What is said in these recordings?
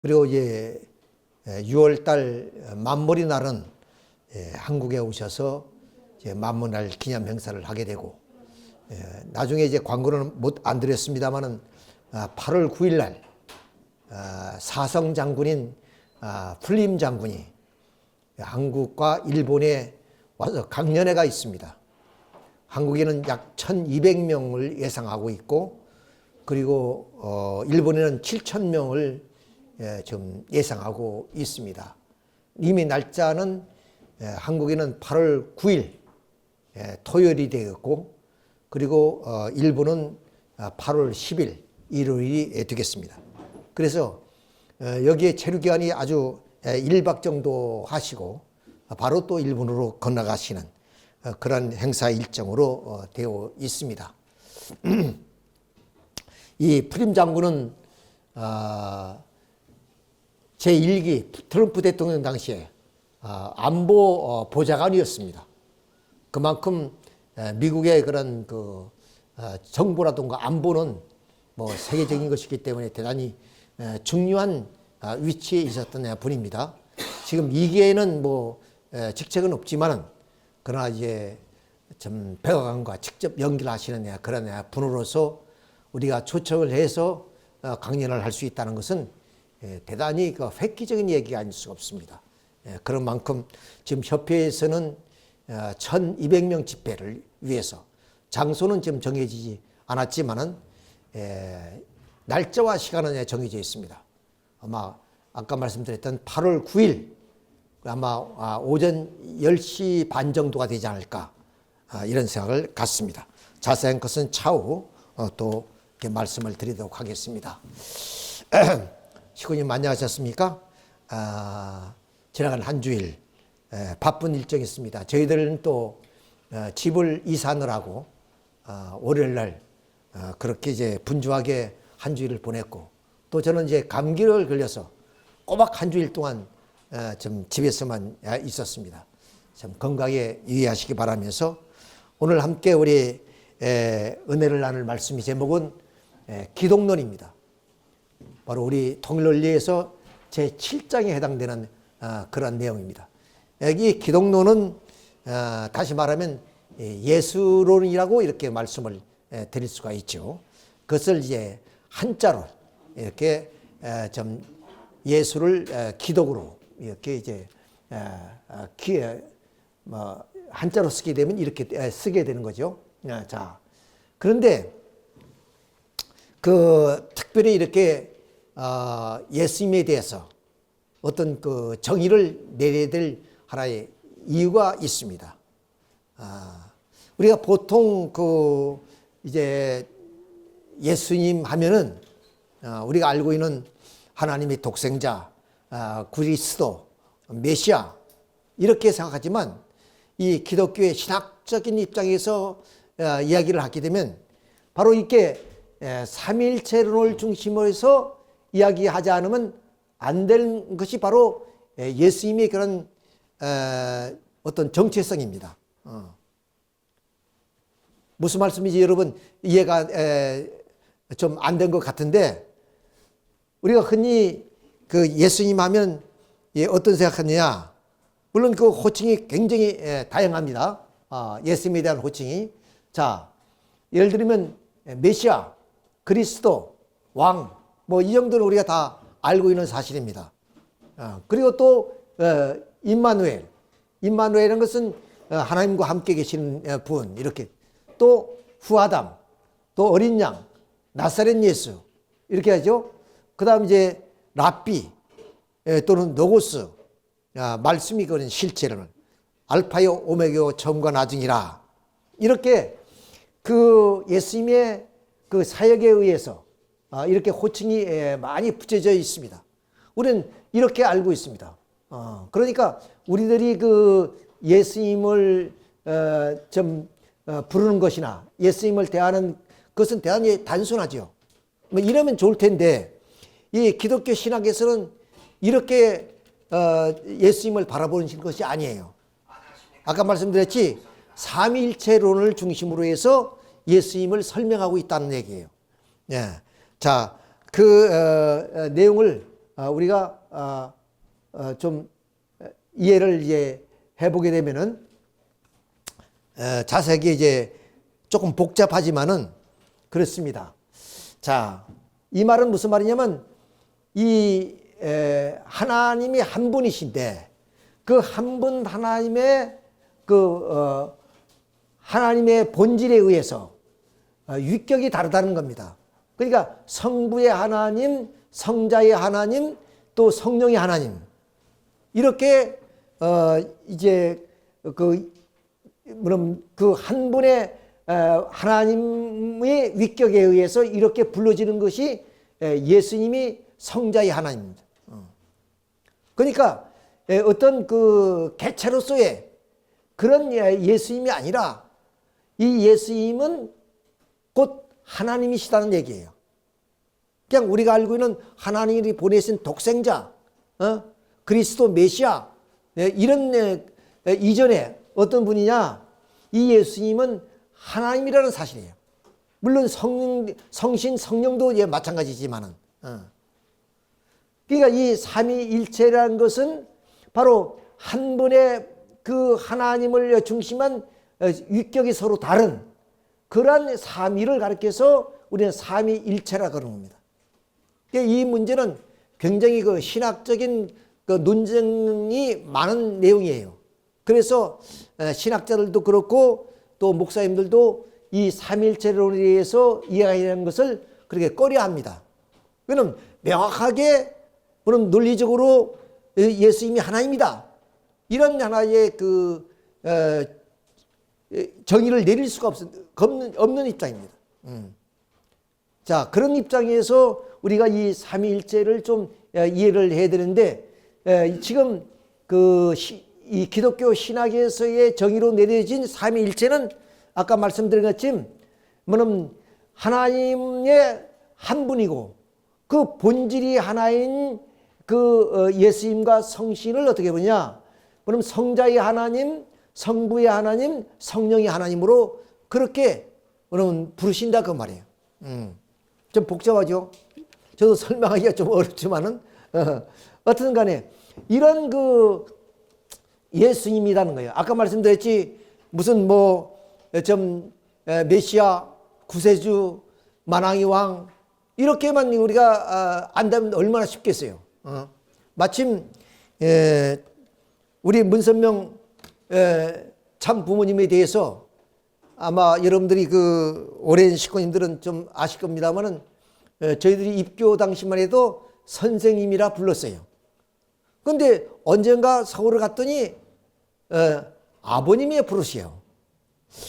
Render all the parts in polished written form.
그리고 이제 6월달 만몰이 날은 한국에 오셔서 이제 만몰날 기념 행사를 하게 되고, 나중에 이제 광고는 안 드렸습니다만은 8월 9일 날 사성 장군인 풀림 장군이 한국과 일본에 와서 강연회가 있습니다. 한국에는 약 1200명을 예상하고 있고, 그리고 일본에는 7000명을 좀 예상하고 있습니다. 이미 날짜는 한국에는 8월 9일 토요일이 되겠고, 그리고 일본은 8월 10일 일요일이 되겠습니다. 그래서 여기에 체류 기간이 아주 1박 정도 하시고 바로 또 일본으로 건너가시는 그런 행사 일정으로 되어 있습니다. 이 프림 장군은 제1기 트럼프 대통령 당시에 안보 보좌관이었습니다. 그만큼 미국의 그런 그 정보라든가 안보는 뭐 세계적인 것이기 때문에 대단히 중요한 위치에 있었던 분입니다. 지금 2기에는 뭐 직책은 없지만은 그러나 이제 좀 백악관과 직접 연결하시는 그런 분으로서 우리가 초청을 해서 강연을 할 수 있다는 것은 대단히 그 획기적인 얘기가 아닐 수가 없습니다. 그런 만큼 지금 협회에서는 1200명 집회를 위해서 장소는 지금 정해지지 않았지만은 날짜와 시간은 정해져 있습니다. 아마 아까 말씀드렸던 8월 9일 아마 오전 10시 반 정도가 되지 않을까 이런 생각을 갖습니다. 자세한 것은 차후 또 이렇게 말씀을 드리도록 하겠습니다. 시구님 안녕하셨습니까? 지나간 한 주일 바쁜 일정이 있습니다. 저희들은 또 집을 이사하느라고 월요일 날 그렇게 이제 분주하게 한 주일을 보냈고, 또 저는 이제 감기를 걸려서 꼬박 한 주일 동안 좀 집에서만 있었습니다. 참 건강에 유의하시기 바라면서 오늘 함께 우리 은혜를 나눌 말씀의 제목은 기독론입니다. 바로 우리 통일논리에서 제7장에 해당되는 그런 내용입니다. 이 기독론은 다시 말하면 예수론이라고 이렇게 말씀을 드릴 수가 있죠. 그것을 이제 한자로 이렇게 좀 예수를 기독으로 이렇게 이제 한자로 쓰게 되면 이렇게 쓰게 되는 거죠. 자, 그런데 그 특별히 이렇게 예수님에 대해서 어떤 그 정의를 내려야 될 하나의 이유가 있습니다. 우리가 보통 그 이제 예수님 하면은 우리가 알고 있는 하나님의 독생자, 그리스도, 메시아 이렇게 생각하지만 이 기독교의 신학적인 입장에서 이야기를 하게 되면 바로 이렇게 삼위일체론을 중심으로 해서 이야기하지 않으면 안 되는 것이 바로 예수님의 그런 어떤 정체성입니다. 무슨 말씀인지 여러분 이해가 좀 안 된 것 같은데, 우리가 흔히 그 예수님 하면 어떤 생각하느냐? 물론 그 호칭이 굉장히 다양합니다. 예수님에 대한 호칭이. 자, 예를 들면 메시아, 그리스도, 왕, 뭐 이 정도는 우리가 다 알고 있는 사실입니다. 그리고 또 임마누엘. 임마누엘은 것은 하나님과 함께 계시는 분, 이렇게. 또 후아담, 또 어린 양, 나사렛 예수 이렇게 하죠. 그 다음 이제 랍비 또는 노고스, 말씀이 그런 실체를 알파요 오메가요 처음과 나중이라, 이렇게 그 예수님의 그 사역에 의해서 이렇게 호칭이 많이 붙여져 있습니다. 우리는 이렇게 알고 있습니다. 그러니까 우리들이 그 예수님을 좀 부르는 것이나 예수님을 대하는 것은 대단히 단순하죠. 뭐 이러면 좋을 텐데, 이 기독교 신학에서는 이렇게 예수님을 바라보는 것이 아니에요. 아까 말씀드렸지, 삼위일체론을 중심으로 해서 예수님을 설명하고 있다는 얘기예요. 예. 자, 그 내용을 우리가 좀 이해를 이제 해보게 되면은 자세하게 이제 조금 복잡하지만은 그렇습니다. 자, 이 말은 무슨 말이냐면 이 하나님이 한 분이신데 그 한 분 하나님의 하나님의 본질에 의해서 위격이 다르다는 겁니다. 그러니까 성부의 하나님, 성자의 하나님, 또 성령의 하나님 이렇게 이제 그 한 분의 하나님의 위격에 의해서 이렇게 불러지는 것이 예수님이 성자의 하나님입니다. 그러니까 어떤 그 개체로서의 그런 예수님이 아니라 이 예수님은 곧 하나님이시다는 얘기예요. 그냥 우리가 알고 있는 하나님이 보내신 독생자, 그리스도 메시아 이런 이전에 어떤 분이냐? 이 예수님은 하나님이라는 사실이에요. 물론 성신, 성령도 마찬가지지만은. 그러니까 이 삼위일체라는 것은 바로 한 분의 그 하나님을 중심한 위격이 서로 다른 그러한 삼위를 가리켜서 우리는 삼위일체라 그러는 겁니다. 그러니까 이 문제는 굉장히 그 신학적인 그 논쟁이 많은 내용이에요. 그래서 신학자들도 그렇고 또 목사님들도 이 삼위일체론에 대해서 이해하는 것을 그렇게 꺼려합니다. 왜냐하면 명확하게 물론 논리적으로 예수님이 하나님이다 이런 하나의 그 정의를 내릴 수가 없는 입장입니다. 자, 그런 입장에서 우리가 이 삼위일체를 좀 이해를 해야 되는데 지금 이 기독교 신학에서의 정의로 내려진 삼위일체는 아까 말씀드린 것처럼 하나님의 한 분이고 그 본질이 하나인 그 예수님과 성신을 어떻게 보냐? 그럼 성자의 하나님, 성부의 하나님, 성령의 하나님으로 그렇게 부르신다 그 말이에요. 좀 복잡하죠? 저도 설명하기가 좀 어렵지만은 어쨌든 간에 이런 그 예수님이라는 거예요. 아까 말씀드렸지 무슨 메시아, 구세주, 만왕의 왕 이렇게만 우리가 안다면 얼마나 쉽겠어요. 마침 우리 문선명 참 부모님에 대해서 아마 여러분들이 그 오랜 식구님들은 좀 아실 겁니다만은 저희들이 입교 당시만 해도 선생님이라 불렀어요. 그런데 언젠가 서울을 갔더니 아버님이 부르시요.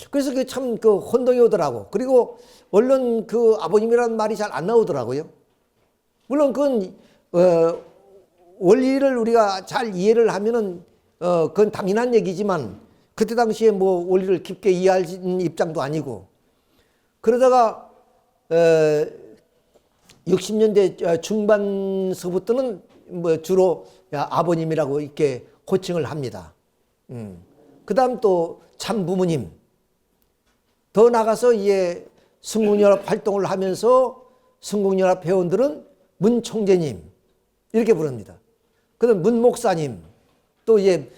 그래서 그 참 그 혼동이 오더라고. 그리고 얼른 그 아버님이라는 말이 잘 안 나오더라고요. 물론 그건 원리를 우리가 잘 이해를 하면은 그건 당연한 얘기지만 그때 당시에 원리를 깊게 이해할 입장도 아니고 그러다가 60년대 중반서부터는 주로 아버님이라고 이렇게 호칭을 합니다. 그 다음 또 참부모님 더 나가서 이제 순국연합 활동을 하면서 순국연합 회원들은 문총재님 이렇게 부릅니다. 그다음 문목사님 또 이제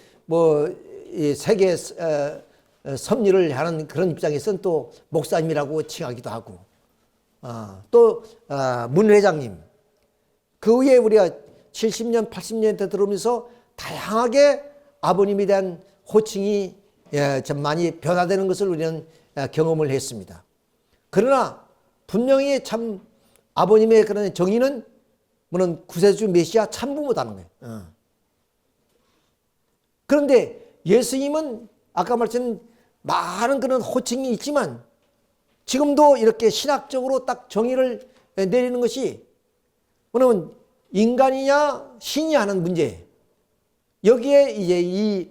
세계 섭리를 하는 그런 입장에서는 또 목사님이라고 칭하기도 하고 또 문회장님 그 후에 우리가 70년 80년대 들어오면서 다양하게 아버님에 대한 호칭이 좀 많이 변화되는 것을 우리는 경험을 했습니다. 그러나 분명히 참 아버님의 그런 정의는 구세주 메시아 참부모다는 거예요. 그런데 예수님은 아까 말씀드린 많은 그런 호칭이 있지만 지금도 이렇게 신학적으로 딱 정의를 내리는 것이 뭐냐면 인간이냐 신이 하는 문제예요. 여기에 이제 이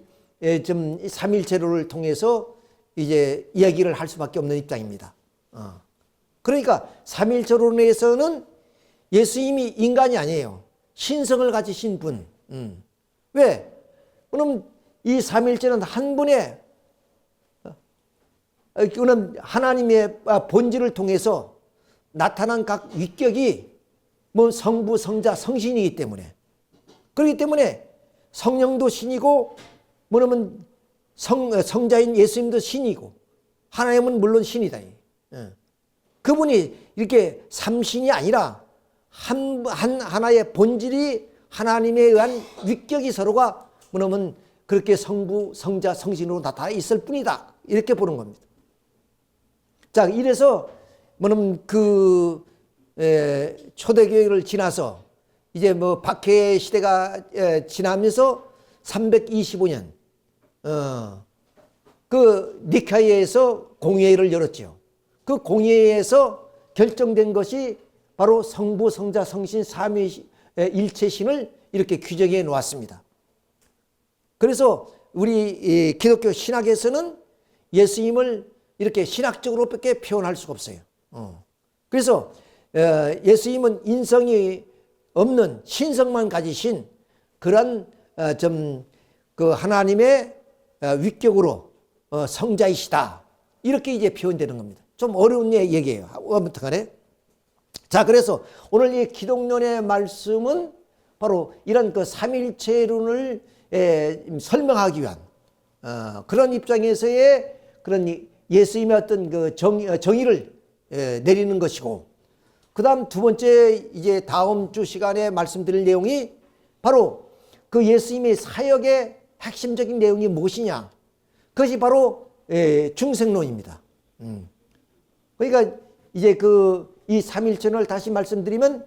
삼일체로를 통해서 이제 이야기를 할 수밖에 없는 입장입니다. 그러니까 삼일체론에서는 예수님이 인간이 아니에요. 신성을 가지신 분. 왜? 그럼 이 삼일체는 한 분의 하나님의 본질을 통해서 나타난 각 위격이 성부, 성자, 성신이기 때문에 그렇기 때문에 성령도 신이고 뭐냐면 성자인 예수님도 신이고 하나님은 물론 신이다. 그분이 이렇게 삼신이 아니라 하나의 본질이 하나님에 의한 위격이 서로가 뭐냐면 그렇게 성부, 성자, 성신으로 나타나 있을 뿐이다. 이렇게 보는 겁니다. 자, 이래서 뭐냐면 초대교회를 지나서 이제 뭐 박해 시대가 지나면서 325년 그 니카이에서 공회를 열었죠. 그 공회에서 결정된 것이 바로 성부, 성자, 성신, 삼위일체신을 이렇게 규정해 놓았습니다. 그래서 우리 기독교 신학에서는 예수님을 이렇게 신학적으로밖에 표현할 수가 없어요. 그래서 예수님은 인성이 없는 신성만 가지신 그런 그 하나님의 위격으로 성자이시다. 이렇게 이제 표현되는 겁니다. 좀 어려운 얘기예요. 아무튼 간에. 자, 그래서 오늘 이 기독론의 말씀은 바로 이런 그 삼일체론을 설명하기 위한 그런 입장에서의 그런 예수님의 어떤 그 정의를 내리는 것이고, 그 다음 두 번째 이제 다음 주 시간에 말씀드릴 내용이 바로 그 예수님의 사역의 핵심적인 내용이 무엇이냐. 그것이 바로 중생론입니다. 그러니까 이제 이 삼일체론을 다시 말씀드리면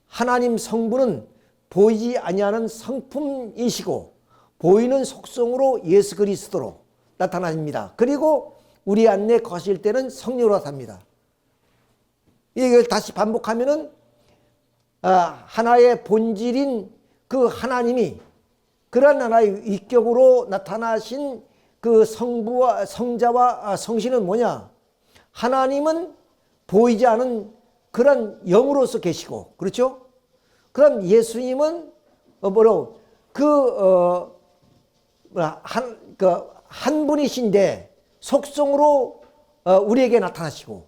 하나님 성부는 보이지 아니하는 성품이시고 보이는 속성으로 예수 그리스도로 나타납니다. 그리고 우리 안에 거하실 때는 성령으로 나타납니다. 이걸 다시 반복하면은 하나의 본질인 그 하나님이 그러한 하나의 위격으로 나타나신 그 성부와 성자와 성신은 뭐냐? 하나님은 보이지 않은 그런 영으로서 계시고, 그렇죠? 그럼 예수님은 한 분이신데 속성으로 우리에게 나타나시고,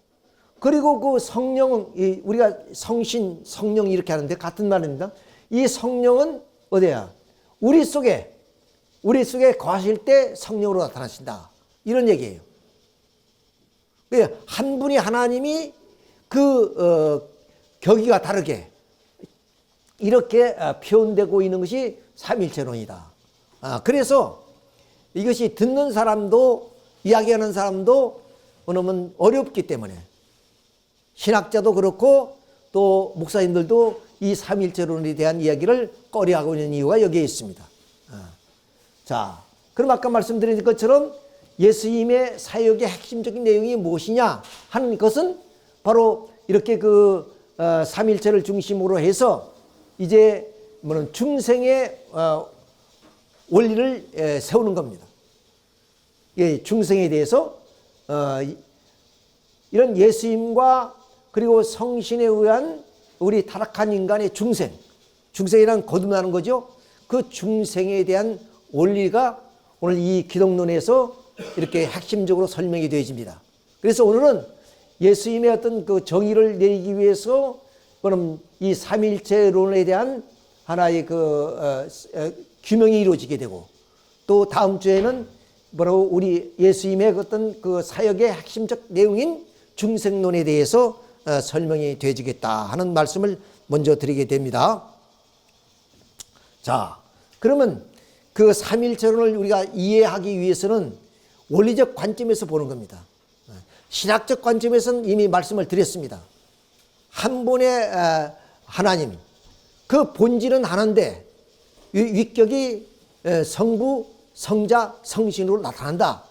그리고 그 성령은 우리가 성신, 성령 이렇게 하는데 같은 말입니다. 이 성령은 어디야? 우리 속에 거하실 때 성령으로 나타나신다. 이런 얘기예요. 한 분이 하나님이 격이가 다르게 이렇게 표현되고 있는 것이 삼일체론이다. 그래서 이것이 듣는 사람도 이야기하는 사람도 그러면 어렵기 때문에 신학자도 그렇고 또 목사님들도 이 삼일체론에 대한 이야기를 꺼려하고 있는 이유가 여기에 있습니다. 자, 그럼 아까 말씀드린 것처럼 예수님의 사역의 핵심적인 내용이 무엇이냐 하는 것은 바로 이렇게 삼일체를 중심으로 해서 이제 중생의 원리를 세우는 겁니다. 중생에 대해서 이런 예수님과 그리고 성신에 의한 우리 타락한 인간의 중생이란 거듭나는 거죠. 그 중생에 대한 원리가 오늘 이 기독론에서 이렇게 핵심적으로 설명이 되어집니다. 그래서 오늘은 예수님의 어떤 그 정의를 내리기 위해서 그럼 이 삼일체론에 대한 하나의 규명이 이루어지게 되고, 또 다음 주에는 우리 예수님의 어떤 그 사역의 핵심적 내용인 중생론에 대해서 설명이 되어지겠다 하는 말씀을 먼저 드리게 됩니다. 자, 그러면 그 삼일체론을 우리가 이해하기 위해서는 원리적 관점에서 보는 겁니다. 신학적 관점에서는 이미 말씀을 드렸습니다. 한 분의 하나님, 그 본질은 하나인데 위격이 성부, 성자, 성신으로 나타난다.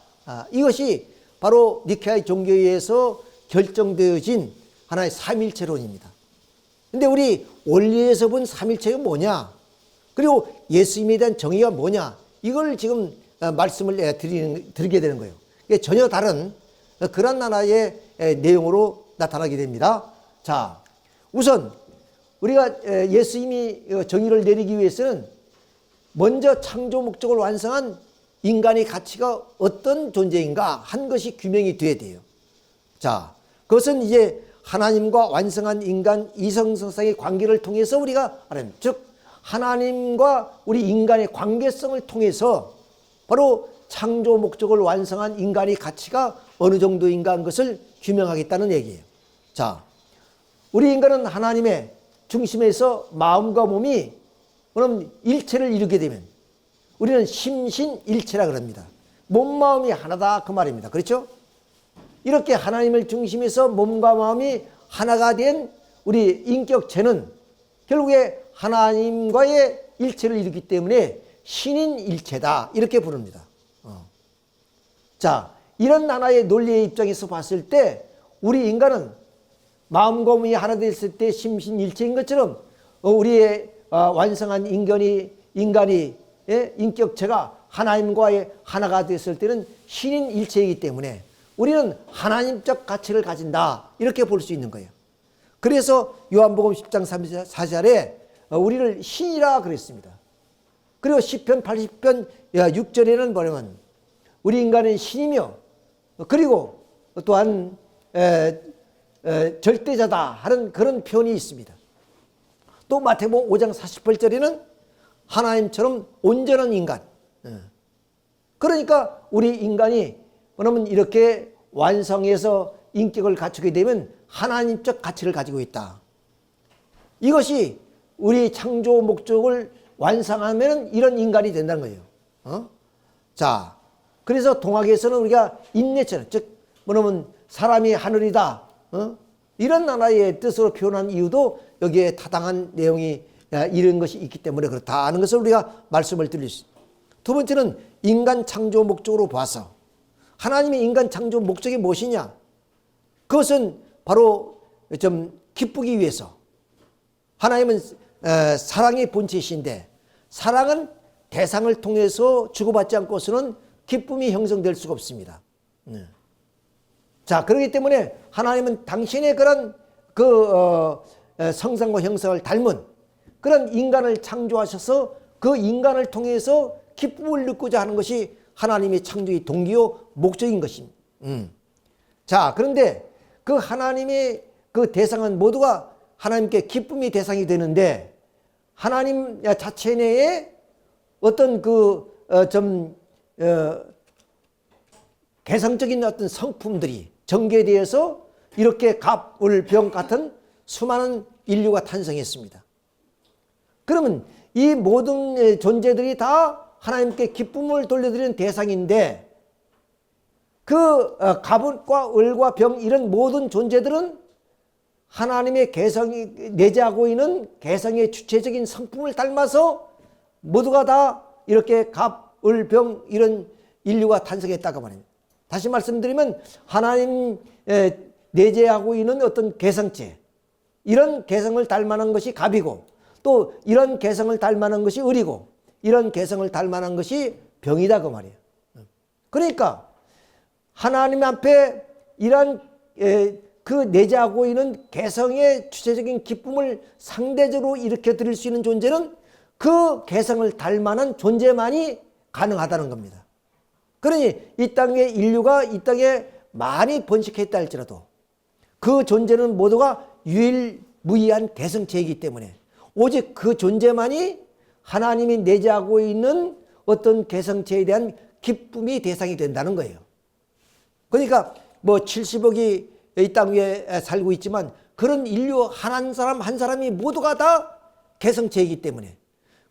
이것이 바로 니케아 종교에서 결정되어진 하나의 삼일체론입니다. 근데 우리 원리에서 본 삼일체가 뭐냐? 그리고 예수님에 대한 정의가 뭐냐? 이걸 지금 말씀을 드리게 되는 거예요. 이게 전혀 다른 그런 하나의 내용으로 나타나게 됩니다. 자, 우선 우리가 예수님이 정의를 내리기 위해서는 먼저 창조 목적을 완성한 인간의 가치가 어떤 존재인가 한 것이 규명이 돼야 돼요. 자, 그것은 이제 하나님과 완성한 인간 이성성상의 관계를 통해서 우리가 알아요. 즉 하나님과 우리 인간의 관계성을 통해서 바로 창조 목적을 완성한 인간의 가치가 어느 정도인가 한 것을 규명하겠다는 얘기예요. 자, 우리 인간은 하나님의 중심에서 마음과 몸이 그럼 일체를 이루게 되면 우리는 심신일체라 그럽니다. 몸, 마음이 하나다 그 말입니다. 그렇죠? 이렇게 하나님을 중심에서 몸과 마음이 하나가 된 우리 인격체는 결국에 하나님과의 일체를 이루기 때문에 신인일체다 이렇게 부릅니다. 자, 이런 하나의 논리의 입장에서 봤을 때 우리 인간은 마음과 몸이 하나 됐을 때 심신일체인 것처럼 우리의 완성한 인간이 인격체가 하나님과의 하나가 됐을 때는 신인일체이기 때문에 우리는 하나님적 가치를 가진다 이렇게 볼 수 있는 거예요. 그래서 요한복음 10장 34절에 우리를 신이라 그랬습니다. 그리고 시편 80편 6절에는 뭐냐면 우리 인간은 신이며 그리고 또한 절대자다 하는 그런 표현이 있습니다. 또 마태복음 5장 48절에는 하나님처럼 온전한 인간. 그러니까 우리 인간이 그러면 이렇게 완성해서 인격을 갖추게 되면 하나님적 가치를 가지고 있다. 이것이 우리 창조 목적을 완성하면 이런 인간이 된다는 거예요. 자, 그래서 동학에서는 우리가 인내처럼 즉 뭐냐면 사람이 하늘이다. 이런 하나의 뜻으로 표현한 이유도 여기에 타당한 내용이 이런 것이 있기 때문에 그렇다 하는 것을 우리가 말씀을 드릴 수 있습니다. 두 번째는 인간 창조 목적으로 봐서 하나님의 인간 창조 목적이 무엇이냐? 그것은 바로 좀 기쁘기 위해서. 하나님은 사랑의 본체이신데 사랑은 대상을 통해서 주고받지 않고서는 기쁨이 형성될 수가 없습니다. 자, 그렇기 때문에 하나님은 당신의 그런 성상과 형상을 닮은 그런 인간을 창조하셔서 그 인간을 통해서 기쁨을 느끼고자 하는 것이 하나님의 창조의 동기요 목적인 것입니다. 자, 그런데 그 하나님의 그 대상은 모두가 하나님께 기쁨의 대상이 되는데 하나님 자체 내에 어떤 개성적인 어떤 성품들이 전개되어서 이렇게 갑, 을, 병 같은 수많은 인류가 탄생했습니다. 그러면 이 모든 존재들이 다 하나님께 기쁨을 돌려드리는 대상인데 그 갑과 을과 병 이런 모든 존재들은 하나님의 개성이 내재하고 있는 개성의 주체적인 성품을 닮아서 모두가 다 이렇게 갑, 을, 병 이런 인류가 탄생했다고 말합니다. 다시 말씀드리면 하나님 내재하고 있는 어떤 개성체 이런 개성을 닮아난 것이 갑이고 또 이런 개성을 닮아난 것이 을이고 이런 개성을 닮아난 것이 병이다 그 말이에요. 그러니까 하나님 앞에 이러한 그 내재하고 있는 개성의 주체적인 기쁨을 상대적으로 일으켜 드릴 수 있는 존재는 그 개성을 닮아난 존재만이 가능하다는 겁니다. 그러니 이 땅에 인류가 이 땅에 많이 번식했다 할지라도 그 존재는 모두가 유일무이한 개성체이기 때문에 오직 그 존재만이 하나님이 내재하고 있는 어떤 개성체에 대한 기쁨이 대상이 된다는 거예요. 그러니까 뭐 70억이 이 땅 위에 살고 있지만 그런 인류 한 사람 한 사람이 모두가 다 개성체이기 때문에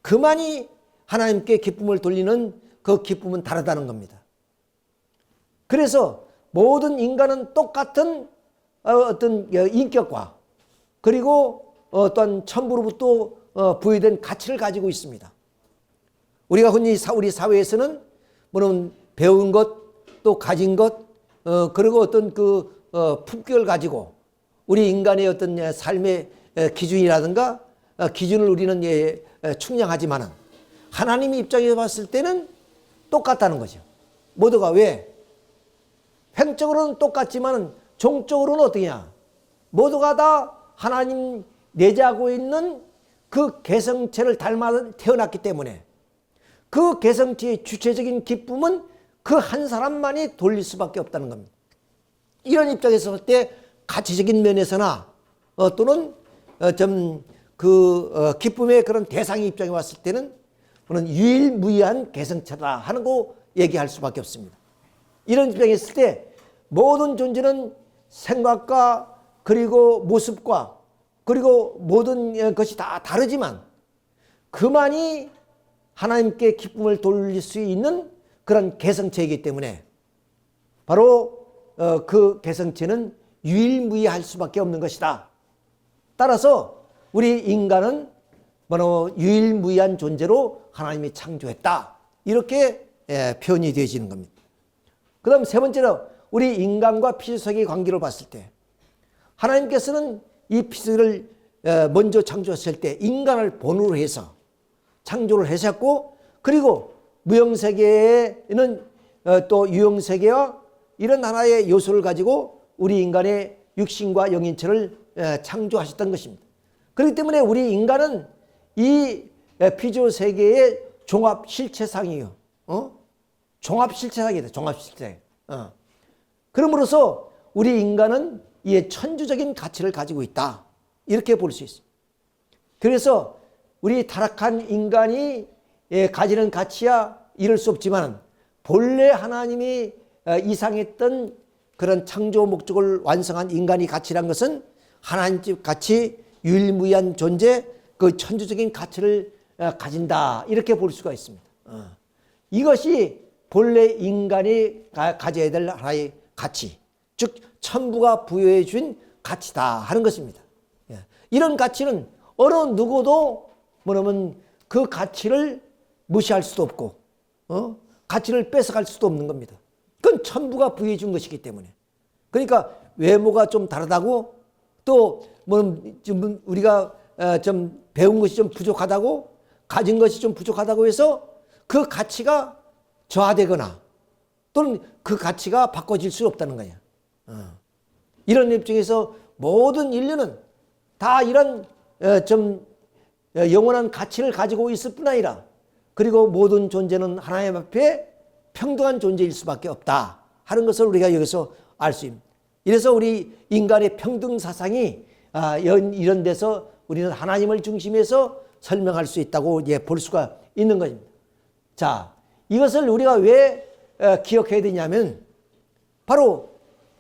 그만이 하나님께 기쁨을 돌리는 그 기쁨은 다르다는 겁니다. 그래서 모든 인간은 똑같은 어떤 인격과 그리고 어떤 천부로부터 부여된 가치를 가지고 있습니다. 우리가 흔히 우리 사회에서는 물론 배운 것 또 가진 것 그리고 어떤 품격을 가지고 우리 인간의 어떤 삶의 기준이라든가 기준을 우리는 측량하지만은 하나님의 입장에서 봤을 때는 똑같다는 거죠. 모두가 왜? 횡적으로는 똑같지만 종적으로는 어떠냐? 모두가 다 하나님 내재하고 있는 그 개성체를 닮아 태어났기 때문에 그 개성체의 주체적인 기쁨은 그 한 사람만이 돌릴 수밖에 없다는 겁니다. 이런 입장에서 볼 때 가치적인 면에서나 또는 좀 기쁨의 그런 대상의 입장에 왔을 때는 그는 유일무이한 개성체다 하는 거 얘기할 수밖에 없습니다. 이런 입장에 있을 때 모든 존재는 생각과 그리고 모습과 그리고 모든 것이 다 다르지만 그만이 하나님께 기쁨을 돌릴 수 있는 그런 개성체이기 때문에 바로 그 개성체는 유일무이할 수밖에 없는 것이다. 따라서 우리 인간은 바로 유일무이한 존재로 하나님이 창조했다. 이렇게 표현이 되어지는 겁니다. 그 다음 세 번째로 우리 인간과 피조세계의 관계를 봤을 때 하나님께서는 이 피조를 먼저 창조하실 때 인간을 본으로 해서 창조를 하셨고 그리고 무형세계에는 또 유형세계와 이런 하나의 요소를 가지고 우리 인간의 육신과 영인체를 창조하셨던 것입니다. 그렇기 때문에 우리 인간은 이 피조세계의 종합실체상이에요. 종합실체상이다. 종합실체. 그러므로서 우리 인간은 이 천주적인 가치를 가지고 있다. 이렇게 볼 수 있습니다. 그래서 우리 타락한 인간이 가지는 가치야 이럴 수 없지만 본래 하나님이 이상했던 그런 창조 목적을 완성한 인간의 가치란 것은 하나님집 가치 유일무이한 존재 그 천주적인 가치를 가진다 이렇게 볼 수가 있습니다. 이것이 본래 인간이 가져야 될 하나의 가치 즉 천부가 부여해 준 가치다 하는 것입니다. 이런 가치는 어느 누구도 뭐냐면 그 가치를 무시할 수도 없고 가치를 뺏어갈 수도 없는 겁니다. 그건 천부가 부여해 준 것이기 때문에. 그러니까 외모가 좀 다르다고 또 뭐 우리가 좀 배운 것이 좀 부족하다고 가진 것이 좀 부족하다고 해서 그 가치가 저하되거나 또는 그 가치가 바꿔질 수 없다는 거야. 이런 입장에서 모든 인류는 다 이런 좀 영원한 가치를 가지고 있을 뿐 아니라 그리고 모든 존재는 하나님 앞에 평등한 존재일 수밖에 없다 하는 것을 우리가 여기서 알 수 있습니다. 이래서 우리 인간의 평등 사상이 이런 데서 우리는 하나님을 중심해서 설명할 수 있다고 볼 수가 있는 것입니다. 자, 이것을 우리가 왜 기억해야 되냐면 바로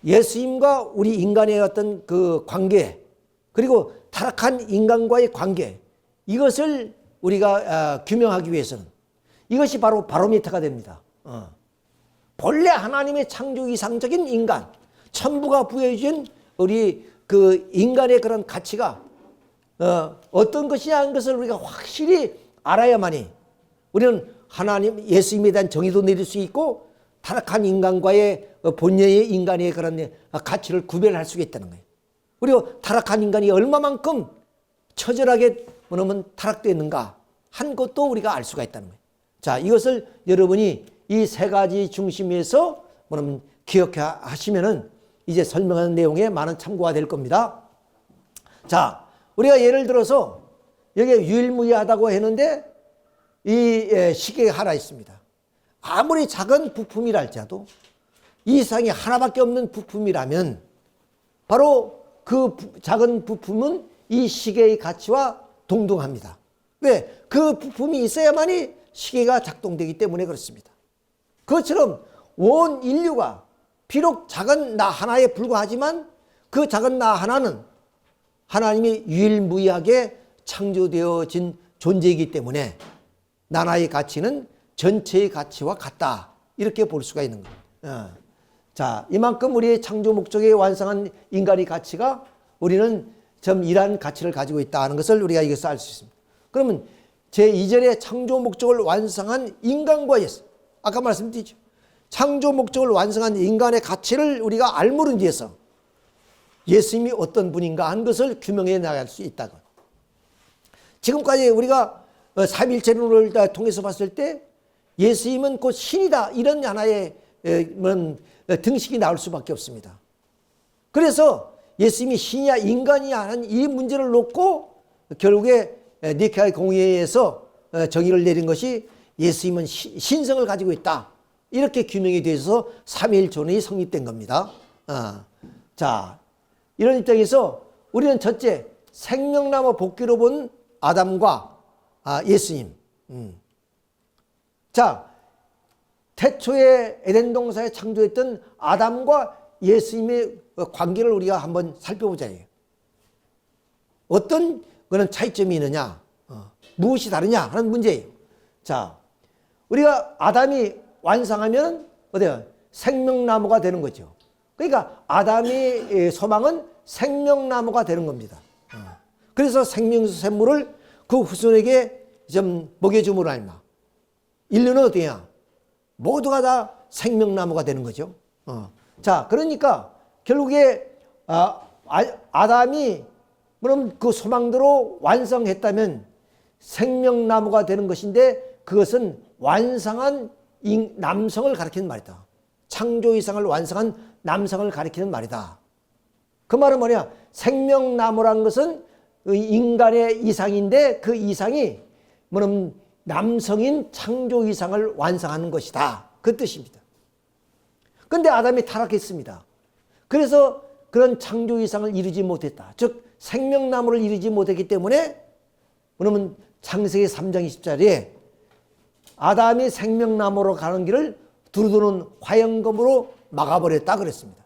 예수님과 우리 인간의 어떤 그 관계 그리고 타락한 인간과의 관계 이것을 우리가 규명하기 위해서는 이것이 바로 바로미터가 됩니다. 본래 하나님의 창조 이상적인 인간 천부가 부여해 준 우리 그 인간의 그런 가치가 어떤 것이냐 하는 것을 우리가 확실히 알아야만이 우리는 하나님 예수님에 대한 정의도 내릴 수 있고 타락한 인간과의 본래의 인간의 그런 가치를 구별할 수가 있다는 거예요. 그리고 타락한 인간이 얼마만큼 처절하게 뭐냐면 타락되었는가 한 것도 우리가 알 수가 있다는 거예요. 자, 이것을 여러분이 이 세 가지 중심에서 뭐냐면 기억하시면은 이제 설명하는 내용에 많은 참고가 될 겁니다. 자, 우리가 예를 들어서 여기에 유일무이하다고 했는데 이 시계가 하나 있습니다. 아무리 작은 부품이라 할지라도 이 세상에 하나밖에 없는 부품이라면 바로 그 작은 부품은 이 시계의 가치와 동등합니다. 왜? 그 부품이 있어야만이 시계가 작동되기 때문에 그렇습니다. 그것처럼 온 인류가 비록 작은 나 하나에 불과하지만 그 작은 나 하나는 하나님이 유일무이하게 창조되어진 존재이기 때문에 나라의 가치는 전체의 가치와 같다. 이렇게 볼 수가 있는 겁니다. 자, 이만큼 우리의 창조 목적에 완성한 인간의 가치가 우리는 좀 이러한 가치를 가지고 있다는 것을 우리가 여기서 알 수 있습니다. 그러면 제2절의 창조 목적을 완성한 인간과 예수. 아까 말씀드렸죠. 창조 목적을 완성한 인간의 가치를 우리가 알므른 뒤에서 예수님이 어떤 분인가 하는 것을 규명해 나갈 수 있다고. 지금까지 우리가 삼일체론을 통해서 봤을 때 예수님은 곧 신이다 이런 하나의 등식이 나올 수밖에 없습니다. 그래서 예수님이 신이야 인간이야 하는 이 문제를 놓고 결국에 니케아 공의회에서 정의를 내린 것이 예수님은 신성을 가지고 있다. 이렇게 규명이 되어서 삼위일존이 성립된 겁니다. 자, 이런 입장에서 우리는 첫째 생명나무 복귀로 본 아담과 예수님. 자, 태초에 에덴 동산에 창조했던 아담과 예수님의 관계를 우리가 한번 살펴보자. 어떤 그런 차이점이 있느냐, 무엇이 다르냐 하는 문제예요. 자, 우리가 아담이 완성하면 어때요? 생명나무가 되는 거죠. 그러니까 아담의 소망은 생명나무가 되는 겁니다. 그래서 생명수 샘물을 그 후손에게 좀 먹여줌으로 알마. 인류는 어때요? 모두가 다 생명나무가 되는 거죠. 자, 그러니까 결국에 아담이 그럼 그 소망대로 완성했다면 생명나무가 되는 것인데 그것은 완성한 남성을 가리키는 말이다. 창조 이상을 완성한 남성을 가리키는 말이다. 그 말은 뭐냐? 생명나무라는 것은 인간의 이상인데 그 이상이 뭐냐면 남성인 창조 이상을 완성하는 것이다. 그 뜻입니다. 그런데 아담이 타락했습니다. 그래서 그런 창조 이상을 이루지 못했다. 즉 생명나무를 이루지 못했기 때문에 그러면 창세기 3장 20절에 아담이 생명나무로 가는 길을 두루두는 화영검으로 막아버렸다 그랬습니다.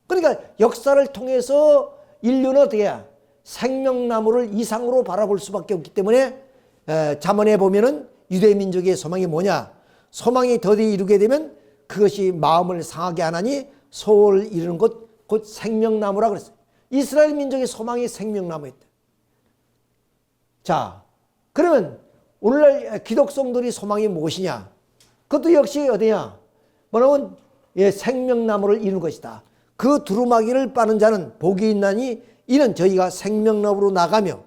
그러니까 역사를 통해서 인류는 어떻게 해야 생명나무를 이상으로 바라볼 수밖에 없기 때문에 잠언에 보면은 유대민족의 소망이 뭐냐? 소망이 더디 이루게 되면 그것이 마음을 상하게 하나니 소원을 이루는 것 곧 생명나무라 그랬어요. 이스라엘 민족의 소망이 생명나무였다. 자, 그러면 오늘날 기독성들의 소망이 무엇이냐? 그것도 역시 어디냐? 뭐냐면 생명나무를 이루는 것이다. 그 두루마기를 빠는 자는 복이 있나니 이는 저희가 생명나무로 나가며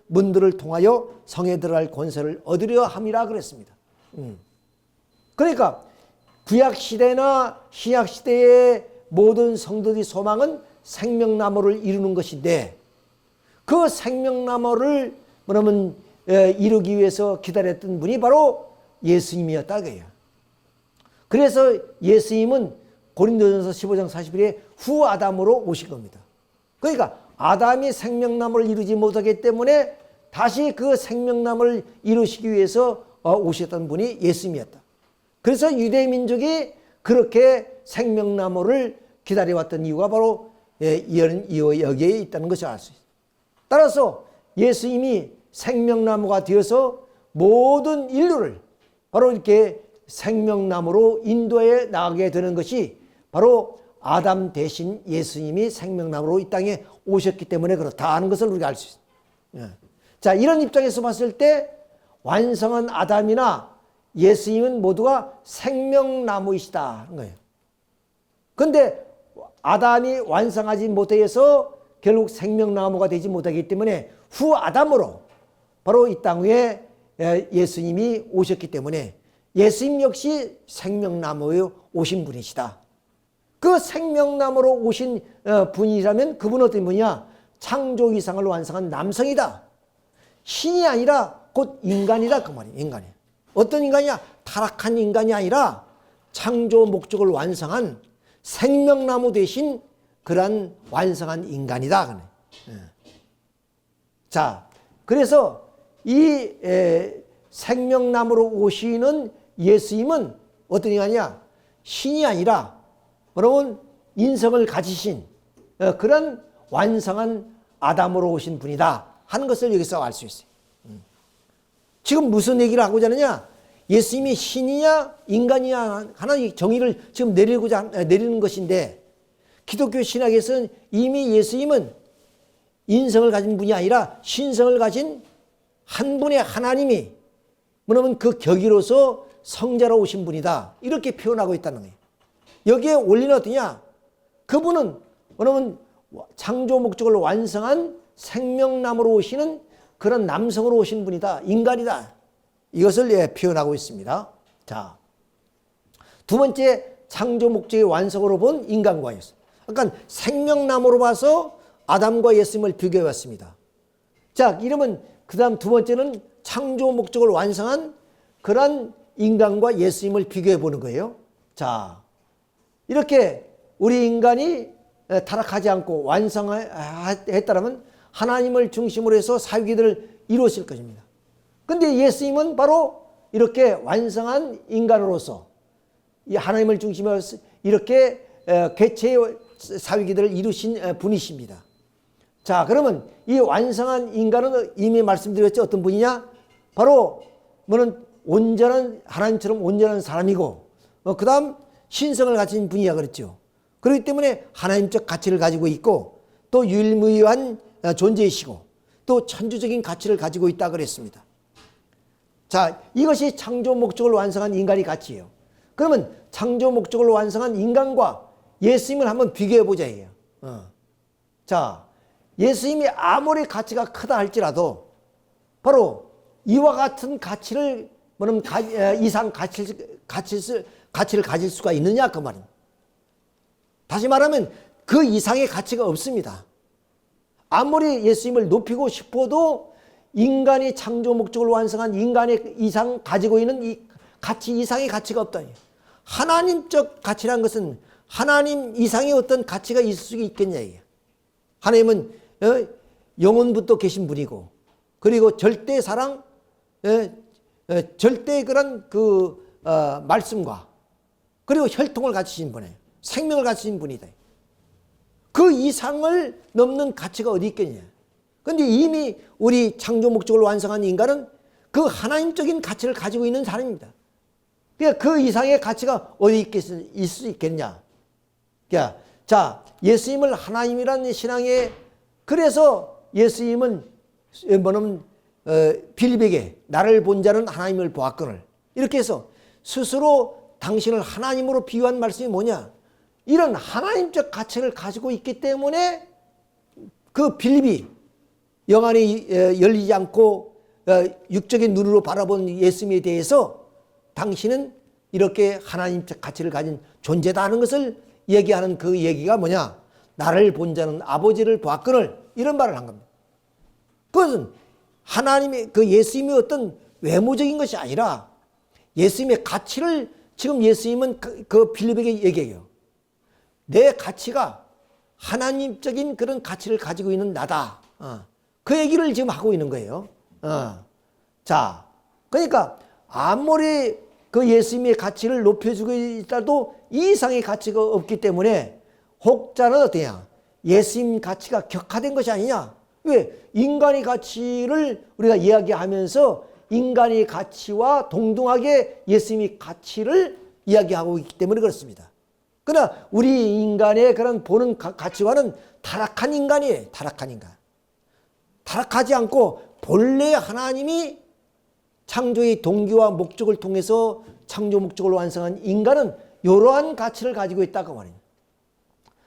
문들을 통하여 성에 들어갈 권세를 얻으려 함이라 그랬습니다. 그러니까 구약시대나 신약시대의 모든 성도들의 소망은 생명나무를 이루는 것인데 그 생명나무를 뭐냐면 이루기 위해서 기다렸던 분이 바로 예수님이었다 그래요. 그래서 예수님은 고린도전서 15장 41에 후 아담으로 오신 겁니다. 그러니까 아담이 생명나무를 이루지 못하기 때문에 다시 그 생명나무를 이루시기 위해서 오셨던 분이 예수님이었다. 그래서 유대민족이 그렇게 생명나무를 기다려왔던 이유가 바로 여기에 있다는 것을 알 수 있어요. 따라서 예수님이 생명나무가 되어서 모든 인류를 바로 이렇게 생명나무로 인도해 나가게 되는 것이 바로 아담 대신 예수님이 생명나무로 이 땅에 오셨기 때문에 그렇다 하는 것을 우리가 알 수 있어요. 자, 이런 입장에서 봤을 때 완성한 아담이나 예수님은 모두가 생명나무이시다 하는 거예요. 그런데 아담이 완성하지 못해서 결국 생명나무가 되지 못하기 때문에 후 아담으로 바로 이 땅 위에 예수님이 오셨기 때문에 예수님 역시 생명나무에 오신 분이시다. 그 생명나무로 오신 분이라면 그분은 어떤 분이냐? 창조 이상을 완성한 남성이다. 신이 아니라 곧 인간이다 그 말이에요. 인간이. 어떤 인간이냐? 타락한 인간이 아니라 창조 목적을 완성한 생명나무 대신 그러한 완성한 인간이다. 자, 그래서 이 생명나무로 오시는 예수님은 어떤 인간이냐? 신이 아니라 여러분 인성을 가지신 그런 완성한 아담으로 오신 분이다 하는 것을 여기서 알 수 있어요. 지금 무슨 얘기를 하고자 하느냐? 예수님이 신이냐 인간이냐 하나의 정의를 지금 내리는 것인데 기독교 신학에서는 이미 예수님은 인성을 가진 분이 아니라 신성을 가진 한 분의 하나님이 뭐냐면 그 격이로서 성자로 오신 분이다 이렇게 표현하고 있다는 거예요. 여기에 원리는 어떠냐? 그분은 뭐냐면 창조 목적을 완성한 생명나무로 오시는 그런 남성으로 오신 분이다. 인간이다. 이것을 표현하고 있습니다. 자, 두 번째 창조 목적의 완성으로 본 인간과였어요. 그러니까 생명나무로 봐서 아담과 예수님을 비교해 봤습니다. 자, 이러면 그 다음 두 번째는 창조 목적을 완성한 그런 인간과 예수님을 비교해 보는 거예요. 자, 이렇게 우리 인간이 타락하지 않고 완성했다면 하나님을 중심으로 해서 사위기들을 이루었을 것입니다. 근데 예수님은 바로 이렇게 완성한 인간으로서 이 하나님을 중심으로 해서 이렇게 개체의 사위기들을 이루신 분이십니다. 자, 그러면 이 완성한 인간은 이미 말씀드렸죠. 어떤 분이냐? 바로 뭐는 온전한 하나님처럼 온전한 사람이고 그 다음 신성을 가진 분이야 그랬죠. 그렇기 때문에 하나님적 가치를 가지고 있고 또 유일무이한 존재이시고 또 천주적인 가치를 가지고 있다 그랬습니다. 자, 이것이 창조 목적을 완성한 인간의 가치예요. 그러면 창조 목적을 완성한 인간과 예수님을 한번 비교해 보자 이게요. 자, 예수님이 아무리 가치가 크다 할지라도 바로 이와 같은 가치를 뭐냐면 이상 가치를 가질 수가 있느냐 그 말입니다. 다시 말하면 그 이상의 가치가 없습니다. 아무리 예수님을 높이고 싶어도 인간이 창조 목적을 완성한 인간의 이상 가지고 있는 이 가치 이상의 가치가 없다. 하나님적 가치란 것은 하나님 이상의 어떤 가치가 있을 수 있겠냐 이게. 하나님은 영원부터 계신 분이고 그리고 절대 사랑, 절대 그런 말씀과 그리고 혈통을 가지신 분이에요. 생명을 가지신 분이다. 그 이상을 넘는 가치가 어디 있겠냐. 그런데 이미 우리 창조 목적을 완성한 인간은 그 하나님적인 가치를 가지고 있는 사람입니다. 그러니까 그 이상의 가치가 어디 있을 수 있겠냐. 그러니까 자, 예수님을 하나님이라는 신앙에 그래서 예수님은 뭐냐면 빌립에게 나를 본 자는 하나님을 보았거늘 이렇게 해서 스스로 당신을 하나님으로 비유한 말씀이 뭐냐. 이런 하나님적 가치를 가지고 있기 때문에 그 빌립이 영안이 열리지 않고 육적인 눈으로 바라본 예수님에 대해서 당신은 이렇게 하나님적 가치를 가진 존재다 하는 것을 얘기하는 그 얘기가 뭐냐. 나를 본 자는 아버지를 보았거늘 이런 말을 한 겁니다. 그것은 하나님의 그 예수님의 어떤 외모적인 것이 아니라 예수님의 가치를 지금 예수님은 그 빌립에게 얘기해요. 내 가치가 하나님적인 그런 가치를 가지고 있는 나다. 그 얘기를 지금 하고 있는 거예요. 자, 그러니까 아무리 그 예수님의 가치를 높여주고 있다도 이 이상의 가치가 없기 때문에 혹자는 어떠냐? 예수님 가치가 격화된 것이 아니냐? 왜? 인간의 가치를 우리가 이야기하면서 인간의 가치와 동등하게 예수님의 가치를 이야기하고 있기 때문에 그렇습니다. 그러나 우리 인간의 그런 보는 가치와는 타락한 인간이에요. 타락한 인간. 타락하지 않고 본래 하나님이 창조의 동기와 목적을 통해서 창조 목적을 완성한 인간은 이러한 가치를 가지고 있다고 말입니다.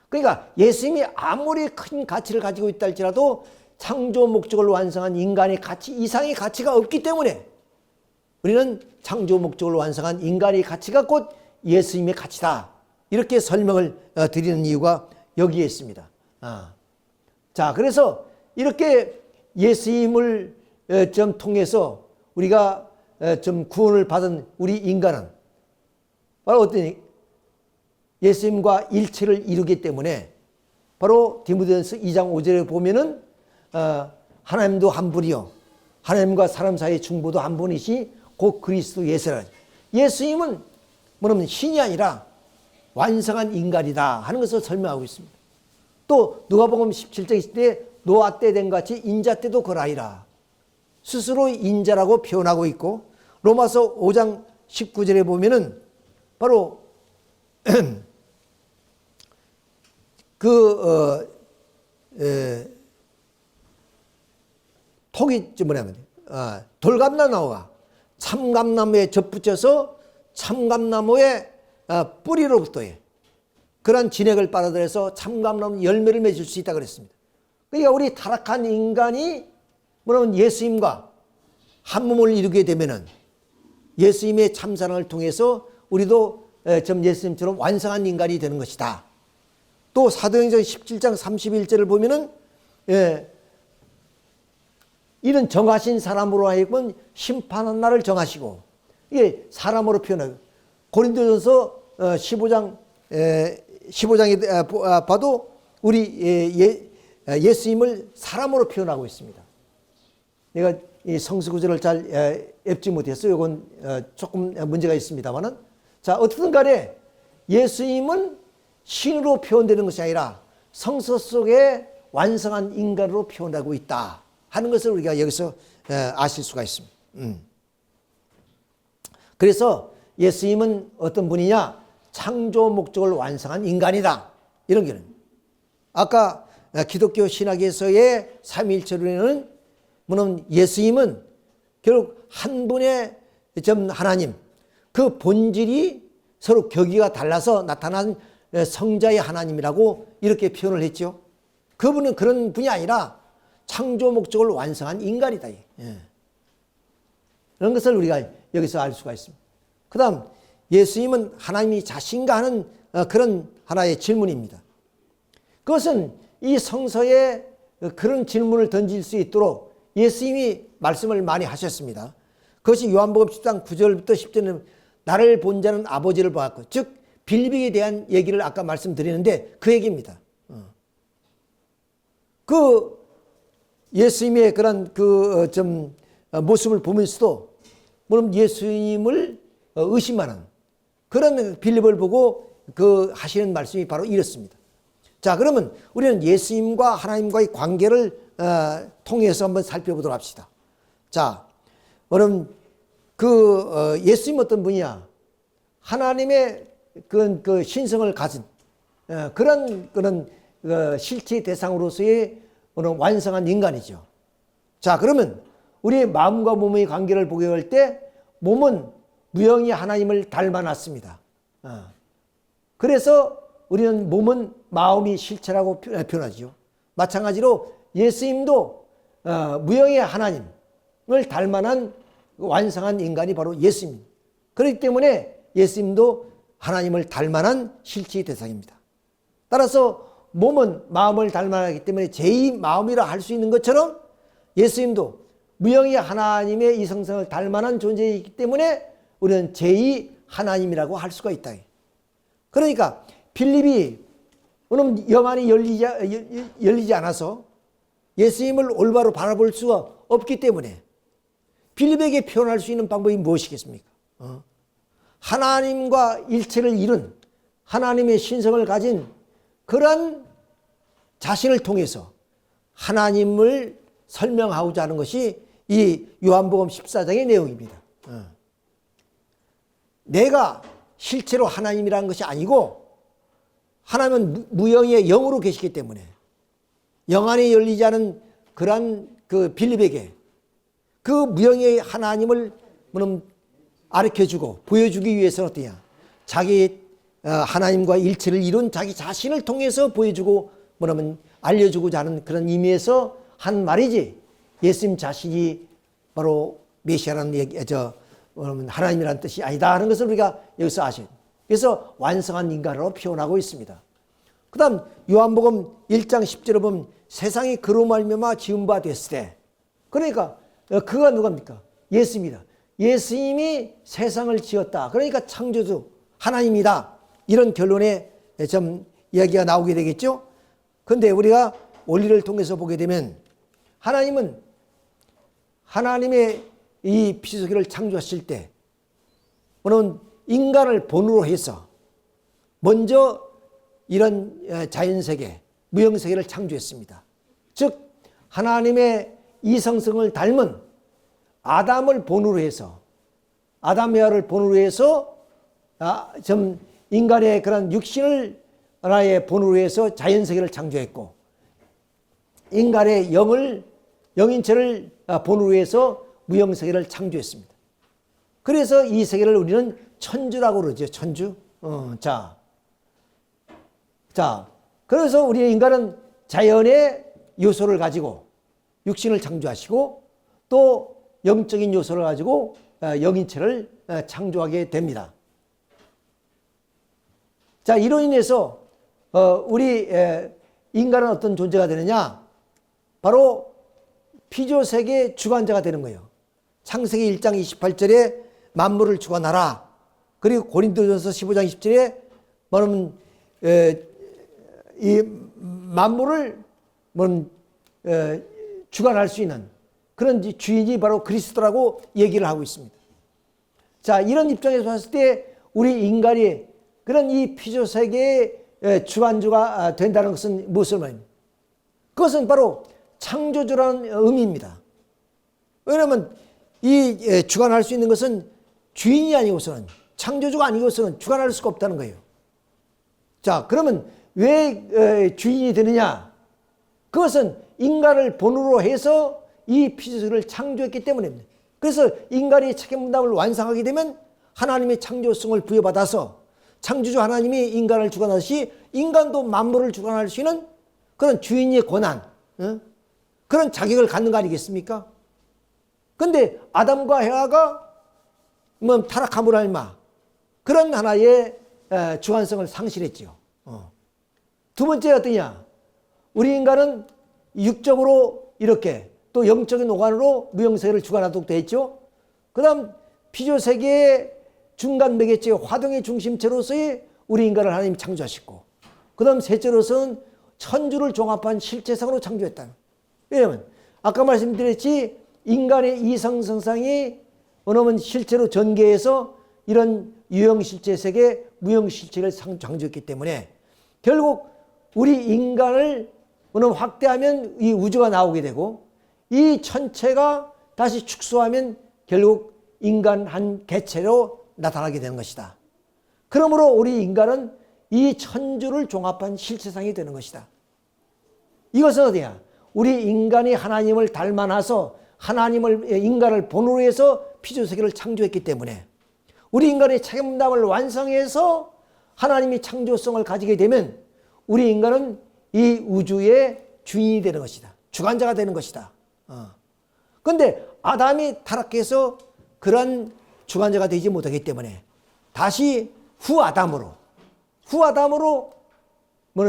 그러니까 예수님이 아무리 큰 가치를 가지고 있다 할지라도 창조 목적을 완성한 인간의 가치 이상의 가치가 없기 때문에 우리는 창조 목적을 완성한 인간의 가치가 곧 예수님의 가치다. 이렇게 설명을 드리는 이유가 여기에 있습니다. 자, 그래서 이렇게 예수님을 좀 통해서 우리가 좀 구원을 받은 우리 인간은 바로 어떤 예수님과 일체를 이루기 때문에 바로 디모데전서 2장 5절에 보면은 하나님도 한 분이요 하나님과 사람 사이의 중보도 한 분이시 곧 그리스도 예수라. 예수님은 뭐냐면 신이 아니라 완성한 인간이다 하는 것을 설명하고 있습니다. 또 누가복음 17장 20대 노아 때 된 같이 인자 때도 그라이라. 스스로 인자라고 표현하고 있고 로마서 5장 19절에 보면은 바로 톡이 뭐냐면 돌감나무가 참감나무에 접붙여서 참감나무의 뿌리로부터의 그런 진액을 빨아들여서 참감나무 열매를 맺을 수 있다고 그랬습니다. 그러니까 우리 타락한 인간이 뭐냐면 예수님과 한 몸을 이루게 되면은 예수님의 참사랑을 통해서 우리도 좀 예수님처럼 완성한 인간이 되는 것이다. 또 사도행전 17장 31절을 보면은 이는 정하신 사람으로 하여금 심판한 날을 정하시고 이게 사람으로 표현해요. 고린도전서 15장에 봐도 우리 예수님을 사람으로 표현하고 있습니다. 내가 이 성서 구절을 잘 앱지 못했어요. 이건 조금 문제가 있습니다만은, 자, 어떻든 간에 예수님은 신으로 표현되는 것이 아니라 성서 속에 완성한 인간으로 표현하고 있다 하는 것을 우리가 여기서 아실 수가 있습니다. 그래서 예수님은 어떤 분이냐? 창조 목적을 완성한 인간이다. 이런 게는 아까 기독교 신학에서의 삼위일체론에는 물론 예수님은 결국 한 분의 하나님, 그 본질이 서로 격의가 달라서 나타난 성자의 하나님이라고 이렇게 표현을 했죠. 그분은 그런 분이 아니라 창조 목적을 완성한 인간이다. 그런 것을 우리가 여기서 알 수가 있습니다. 그 다음 예수님은 하나님이 자신가 하는 그런 하나의 질문입니다. 그것은 이 성서에 그런 질문을 던질 수 있도록 예수님이 말씀을 많이 하셨습니다. 그것이 요한복음 10장 9절부터 10절은 나를 본 자는 아버지를 보았고, 즉 빌빅에 대한 얘기를 아까 말씀드리는데 그 얘기입니다. 그 예수님의 그런 모습을 보면서도 물론 예수님을 의심하는 그런 빌립을 보고 그 하시는 말씀이 바로 이렇습니다. 자, 그러면 우리는 예수님과 하나님과의 관계를 통해서 한번 살펴보도록 합시다. 자, 그럼 예수님 어떤 분이야? 하나님의 그 신성을 가진 그런 실체 대상으로서의 완성한 인간이죠. 자, 그러면 우리의 마음과 몸의 관계를 보게 할 때 몸은 무형의 하나님을 닮아놨습니다. 그래서 우리는 몸은 마음이 실체라고 표현하죠. 마찬가지로 예수님도 무형의 하나님을 닮아난 완성한 인간이 바로 예수님입니다. 그렇기 때문에 예수님도 하나님을 닮아난 실체의 대상입니다. 따라서 몸은 마음을 닮아나기 때문에 제2 마음이라 할 수 있는 것처럼 예수님도 무형의 하나님의 이성성을 닮아난 존재이기 때문에 우리는 제2 하나님이라고 할 수가 있다. 그러니까 빌립이 오늘 영안이 열리지 않아서 예수님을 올바로 바라볼 수가 없기 때문에 빌립에게 표현할 수 있는 방법이 무엇이겠습니까? 하나님과 일체를 이룬 하나님의 신성을 가진 그런 자신을 통해서 하나님을 설명하고자 하는 것이 이 요한복음 14장의 내용입니다. 내가 실제로 하나님이라는 것이 아니고 하나님은 무형의 영으로 계시기 때문에 영안이 열리지 않은 그러한 그 빌립에게 그 무형의 하나님을 가르쳐주고 보여주기 위해서는 어떠냐? 자기 하나님과 일체를 이룬 자기 자신을 통해서 보여주고 알려주고자 하는 그런 의미에서 한 말이지, 예수님 자신이 바로 메시아라는 얘기, 하나님이라는 뜻이 아니다 하는 것을 우리가 여기서 아셔야 돼요. 그래서 완성한 인간으로 표현하고 있습니다. 그 다음 요한복음 1장 10절에 보면 세상이 그로 말미암아 지은 바 됐을 때, 그러니까 그가 누굽니까? 예수입니다. 예수님이 세상을 지었다. 그러니까 창조주 하나님이다. 이런 결론에 좀 이야기가 나오게 되겠죠. 그런데 우리가 원리를 통해서 보게 되면 하나님은 하나님의 이 피조세계를 창조하실 때 물론 인간을 본으로 해서 먼저 이런 자연세계, 무형세계를 창조했습니다. 즉 하나님의 이성성을 닮은 아담을 본으로 해서, 아담 에와를 본으로 해서 좀 인간의 그런 육신을 하나의 본으로 해서 자연세계를 창조했고, 인간의 영인체를 본으로 해서 무형세계를 창조했습니다. 그래서 이 세계를 우리는 천주라고 그러죠. 천주. 자, 그래서 우리 인간은 자연의 요소를 가지고 육신을 창조하시고 또 영적인 요소를 가지고 영인체를 창조하게 됩니다. 자, 이로 인해서 우리 인간은 어떤 존재가 되느냐? 바로 피조세계의 주관자가 되는 거예요. 창세기 1장 28절에 만물을 주관하라. 그리고 고린도전서 15장 10절에 말하면 이 만물을 주관할 수 있는 그런 주인이 바로 그리스도라고 얘기를 하고 있습니다. 자, 이런 입장에서 봤을 때 우리 인간이 그런 이 피조 세계의 주관주가 된다는 것은 무엇을 말입니까? 그것은 바로 창조주라는 의미입니다. 왜냐하면 이 주관할 수 있는 것은 주인이 아니고서는, 창조주가 아니고서는 주관할 수가 없다는 거예요. 자, 그러면 왜 주인이 되느냐? 그것은 인간을 본으로 해서 이 피조세계를 창조했기 때문입니다. 그래서 인간이 책임감을 완성하게 되면 하나님의 창조성을 부여받아서 창조주 하나님이 인간을 주관하듯이 인간도 만물을 주관할 수 있는 그런 주인의 권한, 그런 자격을 갖는 거 아니겠습니까? 근데 아담과 헤아가 타락함으로 말미암아 그런 하나의 주관성을 상실했지요. 두 번째 어떠냐? 우리 인간은 육적으로 이렇게 또 영적인 오간으로 무형세계를 주관하도록 되어 있죠. 그 다음 피조세계의 중간 매개체 화동의 중심체로서의 우리 인간을 하나님이 창조하셨고, 그 다음 셋째로서는 천주를 종합한 실체상으로 창조했다. 왜냐하면 아까 말씀드렸지, 인간의 이성성상이 어느면 실제로 전개해서 이런 유형실체 세계, 무형실체를 창조했기 때문에 결국 우리 인간을 어느 확대하면 이 우주가 나오게 되고, 이 천체가 다시 축소하면 결국 인간 한 개체로 나타나게 되는 것이다. 그러므로 우리 인간은 이 천주를 종합한 실체상이 되는 것이다. 이것은 어디야? 우리 인간이 하나님을 닮아나서 인간을 본으로 해서 피조세계를 창조했기 때문에 우리 인간의 책임감을 완성해서 하나님이 창조성을 가지게 되면 우리 인간은 이 우주의 주인이 되는 것이다. 주관자가 되는 것이다. 그런데 아담이 타락해서 그런 주관자가 되지 못하기 때문에 다시 후아담으로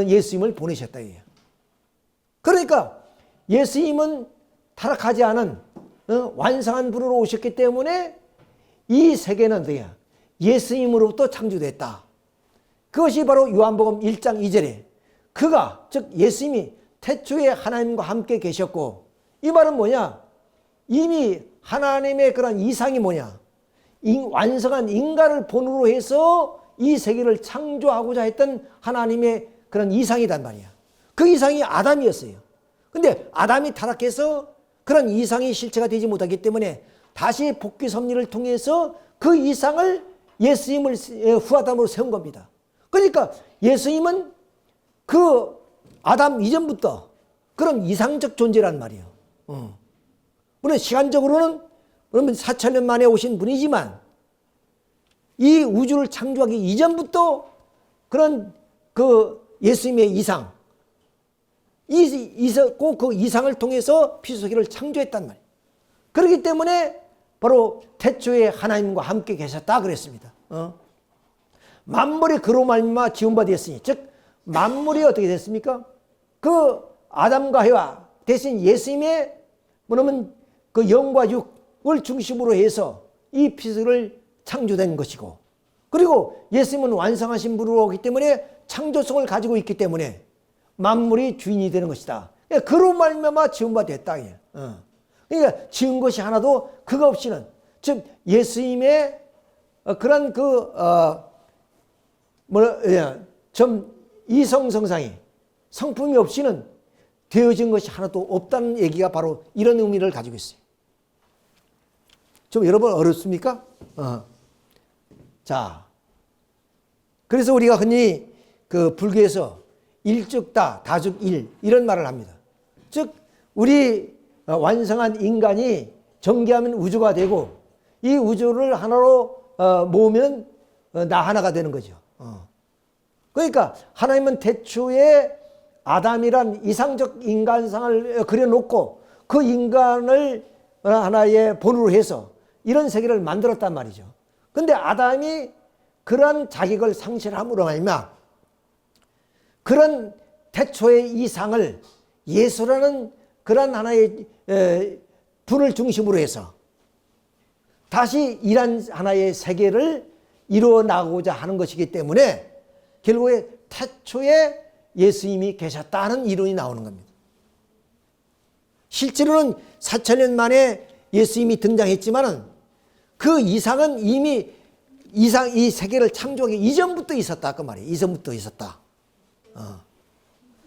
예수님을 보내셨다. 그러니까 예수님은 타락하지 않은 완성한 분으로 오셨기 때문에 이 세계는 예수님으로부터 창조됐다. 그것이 바로 요한복음 1장 2절에 그가, 즉 예수님이 태초에 하나님과 함께 계셨고, 이 말은 뭐냐? 이미 하나님의 그런 이상이 뭐냐? 완성한 인간을 본으로 해서 이 세계를 창조하고자 했던 하나님의 그런 이상이란 말이야. 그 이상이 아담이었어요. 근데 아담이 타락해서 그런 이상이 실체가 되지 못하기 때문에 다시 복귀 섭리를 통해서 그 이상을 예수님을 후아담으로 세운 겁니다. 그러니까 예수님은 그 아담 이전부터 그런 이상적 존재란 말이에요. 물론 시간적으로는 4,000년 만에 오신 분이지만 이 우주를 창조하기 이전부터 그런 그 예수님의 이상, 꼭 그 이상을 통해서 피조세계를 창조했단 말이에요. 그렇기 때문에 바로 태초에 하나님과 함께 계셨다 그랬습니다. 만물이 그로 말미암아 지음바 되었으니, 즉 만물이 어떻게 됐습니까? 그 아담과 해와 대신 예수님의 뭐냐면 그 영과 육을 중심으로 해서 이 피조세계를 창조된 것이고, 그리고 예수님은 완성하신 분으로 오기 때문에 창조성을 가지고 있기 때문에 만물이 주인이 되는 것이다. 그로 말미암아 지은 바 됐다. 그러니까 지은 것이 하나도 그거 없이는, 즉 예수님의 그런 좀 이성성상이 성품이 없이는 되어진 것이 하나도 없다는 얘기가 바로 이런 의미를 가지고 있어요. 좀 여러분 어렵습니까? 자, 그래서 우리가 흔히 그 불교에서 일즉다, 다즉일 이런 말을 합니다. 즉 우리 완성한 인간이 전개하면 우주가 되고, 이 우주를 하나로 모으면 나 하나가 되는 거죠. 그러니까 하나님은 태초에 아담이란 이상적 인간상을 그려놓고 그 인간을 하나의 본으로 해서 이런 세계를 만들었단 말이죠. 그런데 아담이 그런 자격을 상실함으로 말미암아 그런 태초의 이상을 예수라는 그런 하나의 분을 중심으로 해서 다시 이런 하나의 세계를 이루어 나가고자 하는 것이기 때문에 결국에 태초에 예수님이 계셨다는 이론이 나오는 겁니다. 실제로는 4,000년 만에 예수님이 등장했지만은 그 이상은 이미 이 세계를 창조하기 이전부터 있었다 그 말이에요. 이전부터 있었다.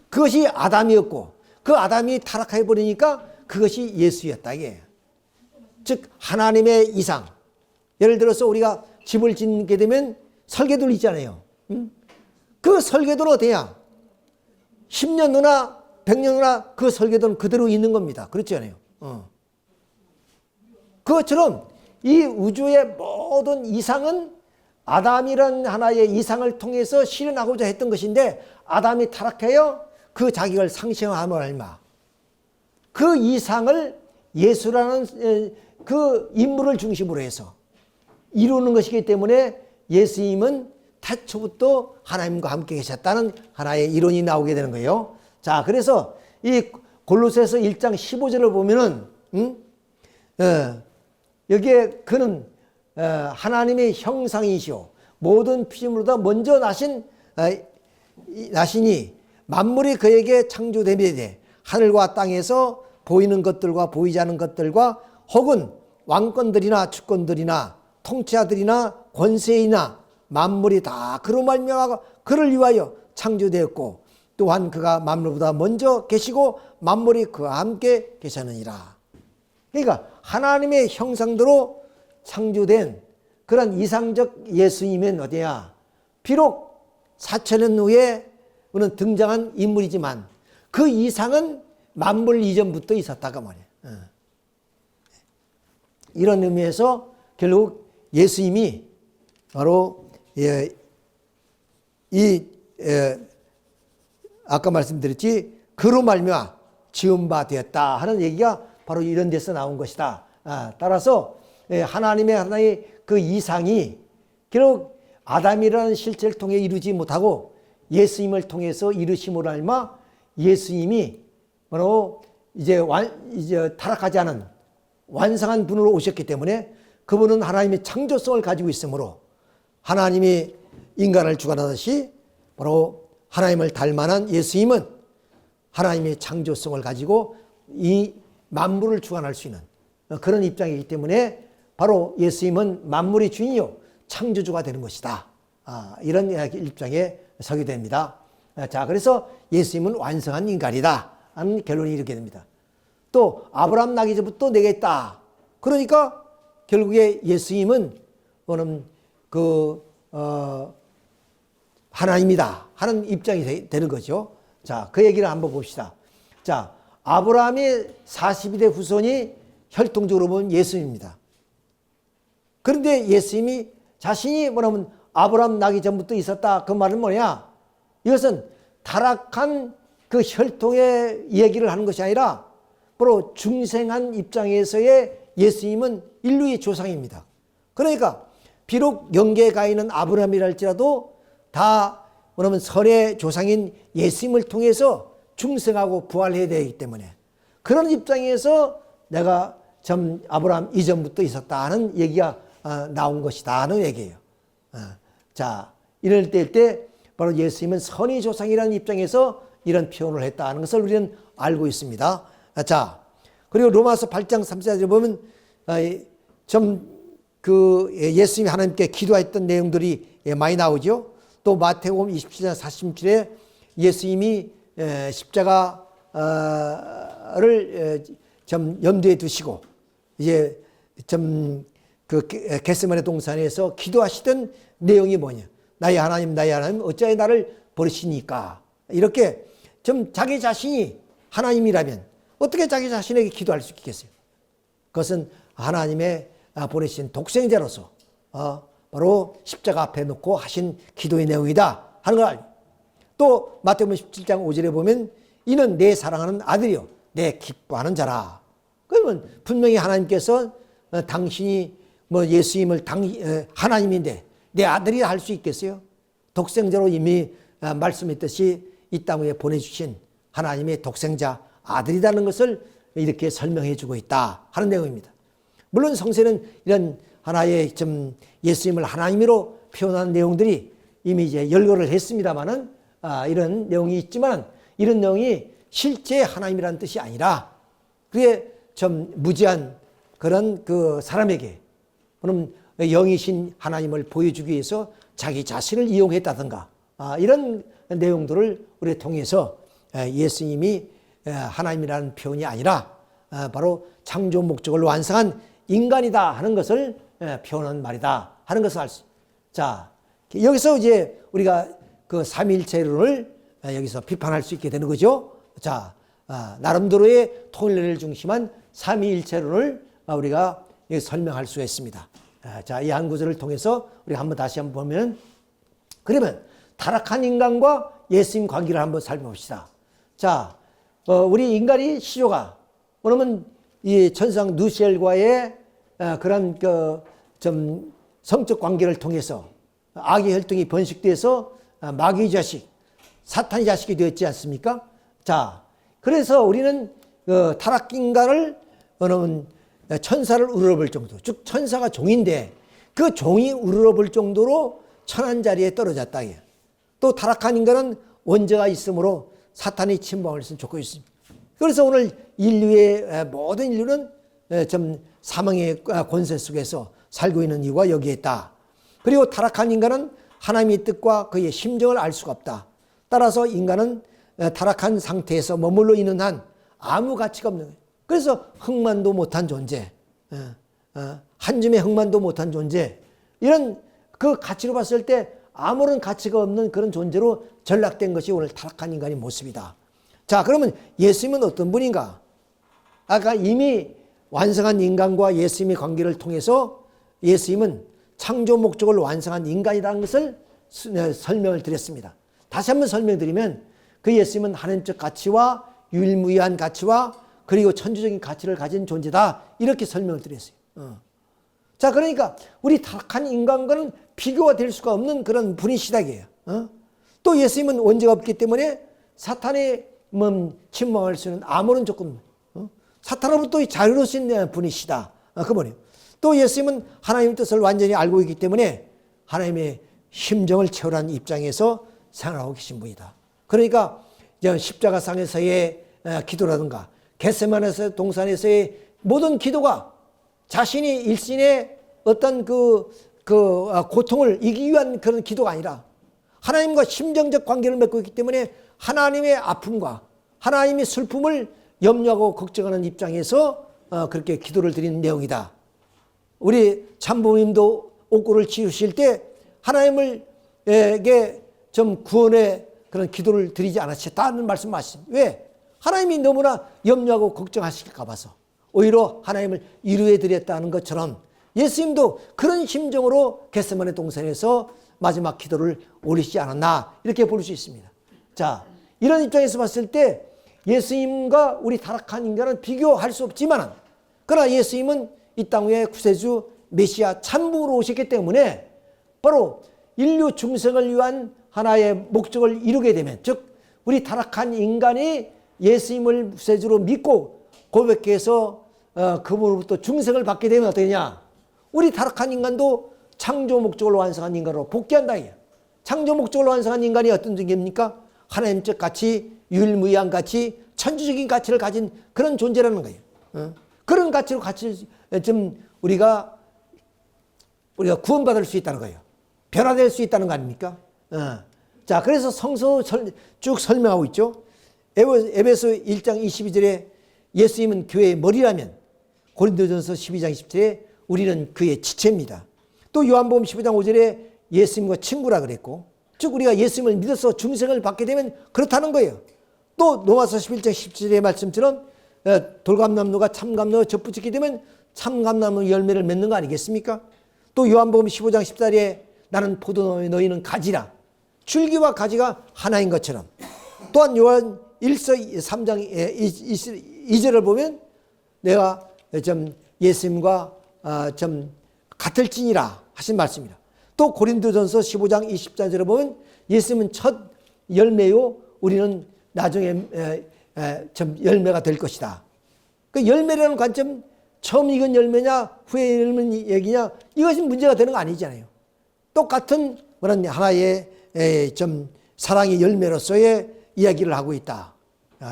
그것이 아담이었고 그 아담이 타락해 버리니까 그것이 예수였다 이게. 즉 하나님의 이상. 예를 들어서 우리가 집을 짓게 되면 설계도를 있잖아요. 그 설계도는 어때냐? 10년 후나 100년 후나 그 설계도는 그대로 있는 겁니다. 그렇지 않아요? 그것처럼 이 우주의 모든 이상은 아담이라는 하나의 이상을 통해서 실현하고자 했던 것인데 아담이 타락하여 그 자격을 상실함을 알마. 그 이상을 예수라는 그 인물을 중심으로 해서 이루는 것이기 때문에 예수님은 태초부터 하나님과 함께 계셨다는 하나의 이론이 나오게 되는 거예요. 자, 그래서 이 골로새서 1장 15절을 보면은 여기에 그는 하나님의 형상이시오 모든 피조물보다 먼저 나시니 만물이 그에게 창조되매 하늘과 땅에서 보이는 것들과 보이지 않는 것들과 혹은 왕권들이나 주권들이나 통치자들이나 권세이나 만물이 다 그로 말미암아 그를 위하여 창조되었고 또한 그가 만물보다 먼저 계시고 만물이 그와 함께 계셨느니라. 그러니까 하나님의 형상대로 창조된 그런 이상적 예수님은 어디야? 비록 4,000년 후에 우리는 등장한 인물이지만 그 이상은 만물 이전부터 있었다가 말이에요. 이런 의미에서 결국 예수님이 바로 아까 말씀드렸지 그로 말미암아 지은 바 되었다 하는 얘기가 바로 이런 데서 나온 것이다. 따라서 하나님의 하나의 그 이상이 결국 아담이라는 실체를 통해 이루지 못하고 예수님을 통해서 이루심으로 알마 예수님이 바로 이제 타락하지 않은 완성한 분으로 오셨기 때문에 그분은 하나님의 창조성을 가지고 있으므로 하나님이 인간을 주관하듯이 바로 하나님을 닮아난 예수님은 하나님의 창조성을 가지고 이 만물을 주관할 수 있는 그런 입장이기 때문에 바로 예수님은 만물의 주인이요 창조주가 되는 것이다. 이런 입장에 서게 됩니다. 자, 그래서 예수님은 완성한 인간이다 하는 결론이 이렇게 됩니다. 또 아브라함 나기 전부터 내게 있다. 그러니까 결국에 예수님은 하나님이다 하는 입장이 되는 거죠. 자, 그 얘기를 한번 봅시다. 자, 아브라함의 42대 후손이 혈통적으로 보면 예수님입니다. 그런데 예수님이 자신이 뭐냐면 아브라함 나기 전부터 있었다. 그 말은 뭐냐? 이것은 타락한 그 혈통의 얘기를 하는 것이 아니라 바로 중생한 입장에서의 예수님은 인류의 조상입니다. 그러니까 비록 영계에 가 있는 아브라함이라 할지라도 다 뭐냐면 선의 조상인 예수님을 통해서 중생하고 부활해야 되기 때문에 그런 입장에서 내가 아브라함 이전부터 있었다 하는 얘기가 나온 것이다 하는 얘기예요. 자, 이럴 때 바로 예수님은 선의 조상이라는 입장에서 이런 표현을 했다 하는 것을 우리는 알고 있습니다. 자, 그리고 로마서 8장 3절에 보면 예수님이 하나님께 기도했던 내용들이 많이 나오죠. 또 마태복음 27장 47에 예수님이 십자가를 염두에 두시고 이제 그 겟세마네 동산에서 기도하시던 내용이 뭐냐? 나의 하나님 어찌하여 나를 버리시니까? 이렇게 자기 자신이 하나님이라면 어떻게 자기 자신에게 기도할 수 있겠어요? 그것은 하나님의 보내신 독생자로서 바로 십자가 앞에 놓고 하신 기도의 내용이다 하는 걸 알고, 또 마태복음 17장 5절에 보면 이는 내 사랑하는 아들이요 내 기뻐하는 자라. 그러면 분명히 하나님께서 당신이 예수님을 하나님인데 내 아들이 할 수 있겠어요? 독생자로 이미 말씀했듯이 이 땅 위에 보내주신 하나님의 독생자 아들이라는 것을 이렇게 설명해 주고 있다 하는 내용입니다. 물론 성서는 이런 하나의 예수님을 하나님으로 표현한 내용들이 이미 이제 열거를 했습니다만은 이런 내용이 있지만 이런 내용이 실제 하나님이라는 뜻이 아니라 그게 좀 무지한 그런 그 사람에게 그럼 영이신 하나님을 보여주기 위해서 자기 자신을 이용했다든가 이런 내용들을 우리 통해서 예수님이 하나님이라는 표현이 아니라 바로 창조 목적을 완성한 인간이다 하는 것을 표현한 말이다 하는 것을 알 수. 자, 여기서 이제 우리가 그 삼위일체론을 여기서 비판할 수 있게 되는 거죠. 자, 나름대로의 통일론을 중심한 삼위일체론을 우리가 설명할 수가 있습니다. 자, 이 한 구절을 통해서 우리가 한번 다시 한번 보면, 그러면 타락한 인간과 예수님 관계를 한번 살펴봅시다. 자, 우리 인간이 시조가 그러면 이 천상 누시엘과의 그런 좀 성적 관계를 통해서 악의 혈통이 번식돼서 마귀의 자식, 사탄의 자식이 되었지 않습니까? 자, 그래서 우리는 타락 인간을 천사를 우러러볼 정도, 즉 천사가 종인데 그 종이 우러러볼 정도로 천한 자리에 떨어졌다. 또 타락한 인간은 원죄가 있으므로 사탄이 침범할 수 좋고 있습니다. 그래서 오늘 인류의 모든 인류는 좀 사망의 권세 속에서 살고 있는 이유가 여기에 있다. 그리고 타락한 인간은 하나님의 뜻과 그의 심정을 알 수가 없다. 따라서 인간은 타락한 상태에서 머물러 있는 한 아무 가치가 없는 거예요. 그래서 흥만도 못한 존재, 한 줌의 흥만도 못한 존재, 이런 그 가치로 봤을 때 아무런 가치가 없는 그런 존재로 전락된 것이 오늘 타락한 인간의 모습이다. 자, 그러면 예수님은 어떤 분인가? 아까 이미 완성한 인간과 예수님의 관계를 통해서 예수님은 창조 목적을 완성한 인간이라는 것을 설명을 드렸습니다. 다시 한번 설명드리면 그 예수님은 하나님적 가치와 유일무이한 가치와 그리고 천주적인 가치를 가진 존재다, 이렇게 설명을 드렸어요. 자, 그러니까 우리 타락한 인간과는 비교가 될 수가 없는 그런 분이시다 이게요. 또 예수님은 원죄가 없기 때문에 사탄의 침범할 수 있는 아무런 조건, 사탄으로부터 자유로우신 분이시다, 그분이에요. 또 예수님은 하나님의 뜻을 완전히 알고 있기 때문에 하나님의 심정을 체험한 입장에서 생활하고 계신 분이다. 그러니까 십자가상에서의 기도라든가 겟세마네 동산에서의 모든 기도가 자신이 일신의 어떤 그 고통을 이기기 위한 그런 기도가 아니라 하나님과 심정적 관계를 맺고 있기 때문에 하나님의 아픔과 하나님의 슬픔을 염려하고 걱정하는 입장에서 그렇게 기도를 드리는 내용이다. 우리 참부모님도 옥고를 지으실 때 하나님에게 좀 구원의 그런 기도를 드리지 않으셨다는 말씀하십니다. 왜? 하나님이 너무나 염려하고 걱정하실까 봐서 오히려 하나님을 이루어 드렸다는 것처럼 예수님도 그런 심정으로 겟세마네 동산에서 마지막 기도를 올리시지 않았나, 이렇게 볼 수 있습니다. 자, 이런 입장에서 봤을 때 예수님과 우리 타락한 인간은 비교할 수 없지만, 그러나 예수님은 이 땅 위에 구세주 메시아 참부로 오셨기 때문에 바로 인류 중생을 위한 하나의 목적을 이루게 되면, 즉 우리 타락한 인간이 예수님을 구세주로 믿고 고백해서 그분으로부터 중생을 받게 되면 어떠냐? 우리 타락한 인간도 창조 목적을 완성한 인간으로 복귀한다. 창조 목적을 완성한 인간이 어떤 존재입니까? 하나님적 가치, 유일무이한 가치, 천주적인 가치를 가진 그런 존재라는 거예요. 그런 가치로 좀 우리가 구원받을 수 있다는 거예요. 변화될 수 있다는 거 아닙니까? 자, 그래서 성서 쭉 설명하고 있죠. 에베소 1장 22절에 예수님은 교회의 머리라면, 고린도전서 12장 20절에 우리는 그의 지체입니다. 또 요한복음 15장 5절에 예수님과 친구라 그랬고, 즉 우리가 예수님을 믿어서 중생을 받게 되면 그렇다는 거예요. 또 로마서 11장 17절의 말씀처럼 돌감나무가 참감나무와 접붙이게 되면 참감나무 열매를 맺는 거 아니겠습니까? 또 요한복음 15장 14절에 나는 포도나무에 너희는 가지라, 줄기와 가지가 하나인 것처럼, 또한 요한 1서 3장 2절을 보면 내가 좀 예수님과 좀 같을지니라 하신 말씀입니다. 또 고린도전서 15장 24절을 보면 예수님은 첫 열매요, 우리는 나중에 좀 열매가 될 것이다. 그 열매라는 관점, 처음 익은 열매냐 후에 열매 얘기냐, 이것이 문제가 되는 거 아니잖아요. 똑같은 그런 하나의 좀 사랑의 열매로서의 이야기를 하고 있다.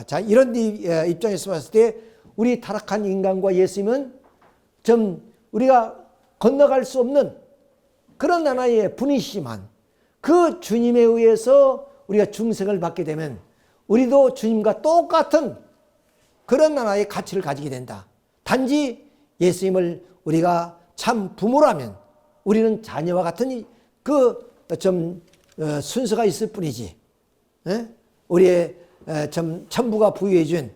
자, 이런 입장에서 봤을 때 우리 타락한 인간과 예수님은 좀 우리가 건너갈 수 없는 그런 하나의 분이시지만 그 주님에 의해서 우리가 중생을 받게 되면 우리도 주님과 똑같은 그런 하나의 가치를 가지게 된다. 단지 예수님을 우리가 참 부모라면 우리는 자녀와 같은 그 좀 순서가 있을 뿐이지. 우리의 좀 천부가 부여해 준